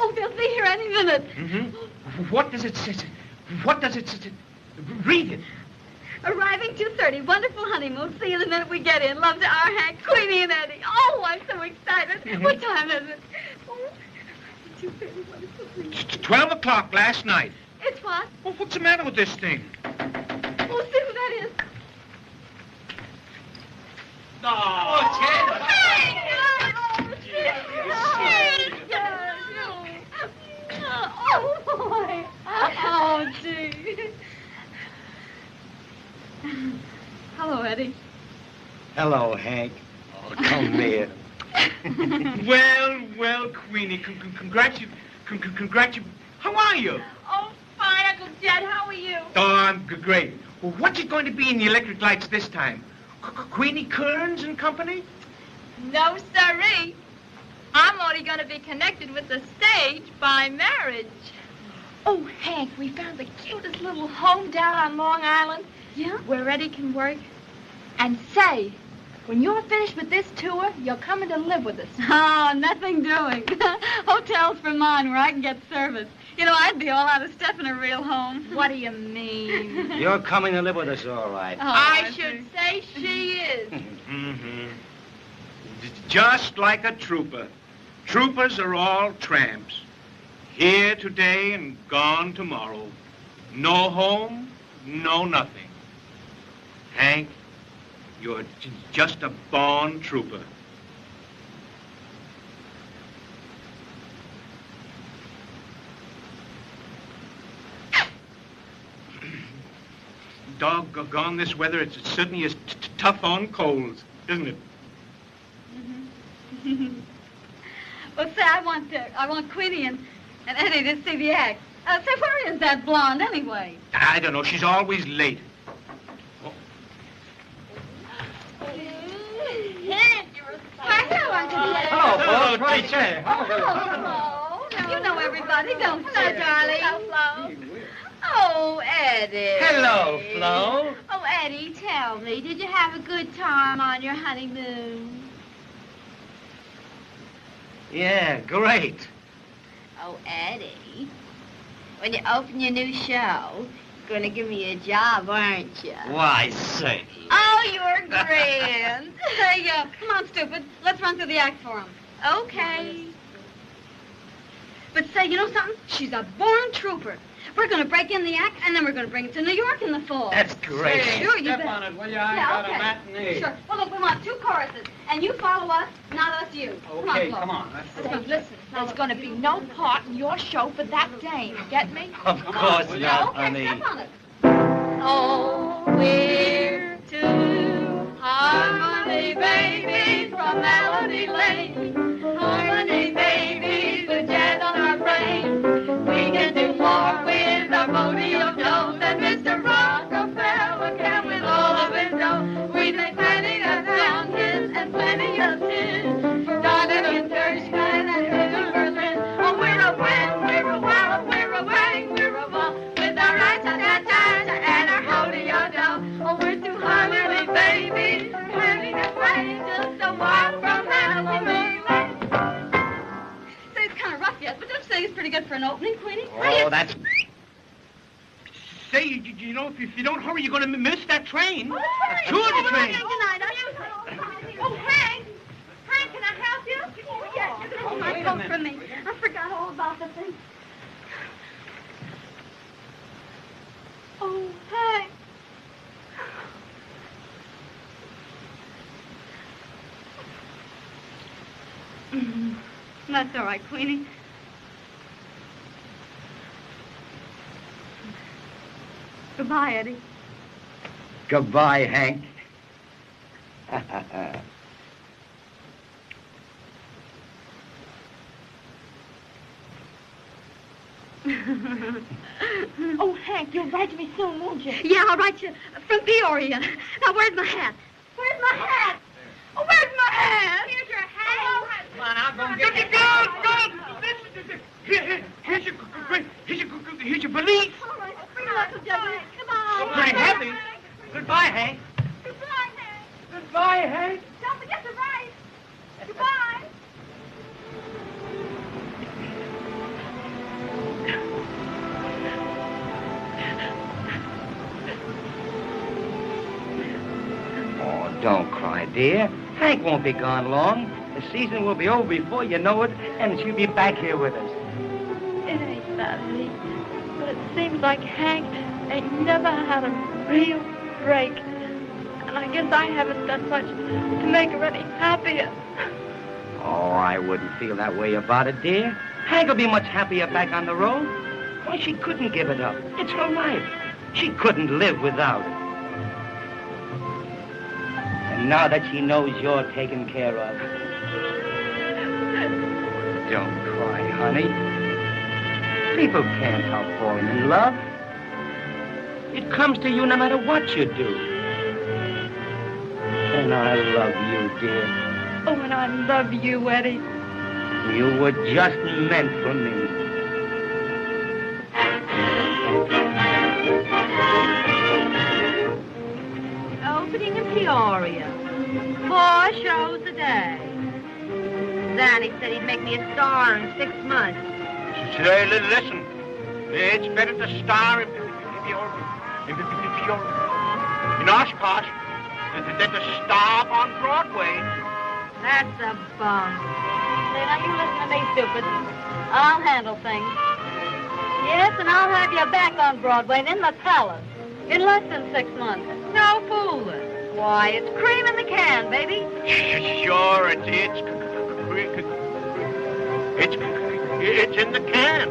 Oh, they'll be here any minute. Mm-hmm. What does it say? What does it say? Read it. Arriving 2:30. Wonderful honeymoon. See you the minute we get in. Love to our Hank, Queenie, and Eddie. Oh, I'm so excited. What time is it? you really want to put me? It's 12 o'clock last night. It's what? Well, what's the matter with this thing? Oh, see who that is. Oh, Jed. Oh, boy. Oh, gee. Hello, Eddie. Hello, Hank. Oh, come here. Well, Queenie, how are you? Oh, fine, Uncle Jed. How are you? Oh, I'm great. Well, what's it going to be in the electric lights this time? Queenie, Kearns and company? No, sirree. I'm only going to be connected with the stage by marriage. Oh, Hank, we found the cutest little home down on Long Island. Yeah? Where Eddie can work. And say, when you're finished with this tour, you're coming to live with us. Oh, nothing doing. Hotels for mine where I can get service. You know, I'd be all out of stuff in a real home. What do you mean? You're coming to live with us, all right. Oh, I should say she is. Mm-hmm. Just like a trooper. Troopers are all tramps. Here today and gone tomorrow. No home, no nothing. Hank, you're just a born trooper. Doggone this weather, it certainly is tough on colds, isn't it? Well, say, I want Queenie and Eddie to see the act. Say, where is that blonde anyway? I don't know. She's always late. Hello, Uncle Jed. Hello, folks. Teacher. Hello. You know everybody, don't you? Hello, darling. Hello, Flo. Oh, Eddie. Hello, Flo. Oh, Eddie, tell me, did you have a good time on your honeymoon? Yeah, great. Oh, Eddie, when you open your new show, you're going to give me a job, aren't you? Why, say. Oh, you're grand. Hey, come on, stupid. Let's run through the act for him. Okay. But say, you know something? She's a born trooper. We're going to break in the act, and then we're going to bring it to New York in the fall. That's great. Sure, you Step bet. on it, will you? I got a matinee. Sure. Well, look, we want 2 choruses, and you follow us, not us you. Okay, Come on, come on. Say, listen, there's going to be no part in your show for that dame. Get me? Of course not, Okay, honey. step on it. Oh, we're two harmony babies from Melody Lane. Harmony babies with jazz on our brain. We can do more with our podium dough than Mr. Rockefeller can with all of his dough. We've been plenty of sound hits and plenty of tunes. Started in Gershwin and in Berlin. Oh, we're a win, we're a wow, we're a wang, we're a wall. With our rat-ta-ta-ta and our podium dough. Oh, we're two harmony babies, having a play just a walk from Melody Lane. Say, it's kind of rough yet, but don't you think it's pretty good for an opening, Queenie? Oh, that's... Say, you know, if you don't hurry, you're going to miss that train. Oh, Two of the train. Oh, Hank. Hank, can I help you? Oh, yes, you're going to my coat for me. I forgot all about the thing. Oh, Hank. That's all right, Queenie. Goodbye, Eddie. Goodbye, Hank. Oh, Hank, you'll write to me soon, won't you? Yeah, I'll write you from Peoria. Now, where's my hat? Where's my hat? Oh, where's my hat? Here's your hat. Come on, I'll go get it. Here's your valise. All right, bring it up, Jed. Come on. Pretty heavy. Goodbye, Hank. Goodbye, Hank. Goodbye, Hank. Don't forget to write. Goodbye. Oh, don't cry, dear. Hank won't be gone long. The season will be over before you know it, and she'll be back here with us. that, Eddie. But it seems like Hank ain't never had a real break. And I guess I haven't done much to make her any happier. Oh, I wouldn't feel that way about it, dear. Hank will be much happier back on the road. Why, she couldn't give it up. It's her life. She couldn't live without it. And now that she knows you're taken care of, don't cry, honey. People can't help falling in love. It comes to you no matter what you do. And I love you, dear. Oh, and I love you, Eddie. You were just meant for me. Opening in Peoria. 4 shows a day. Zanny said he'd make me a star in 6 months. Say, listen. It's better to star in Oshkosh than to star on Broadway. That's a bum. Say, now you listen to me, stupid. I'll handle things. Yes, and I'll have you back on Broadway and in the palace in less than 6 months. No fooling. Why, it's cream in the can, baby. Sure, it's in the can.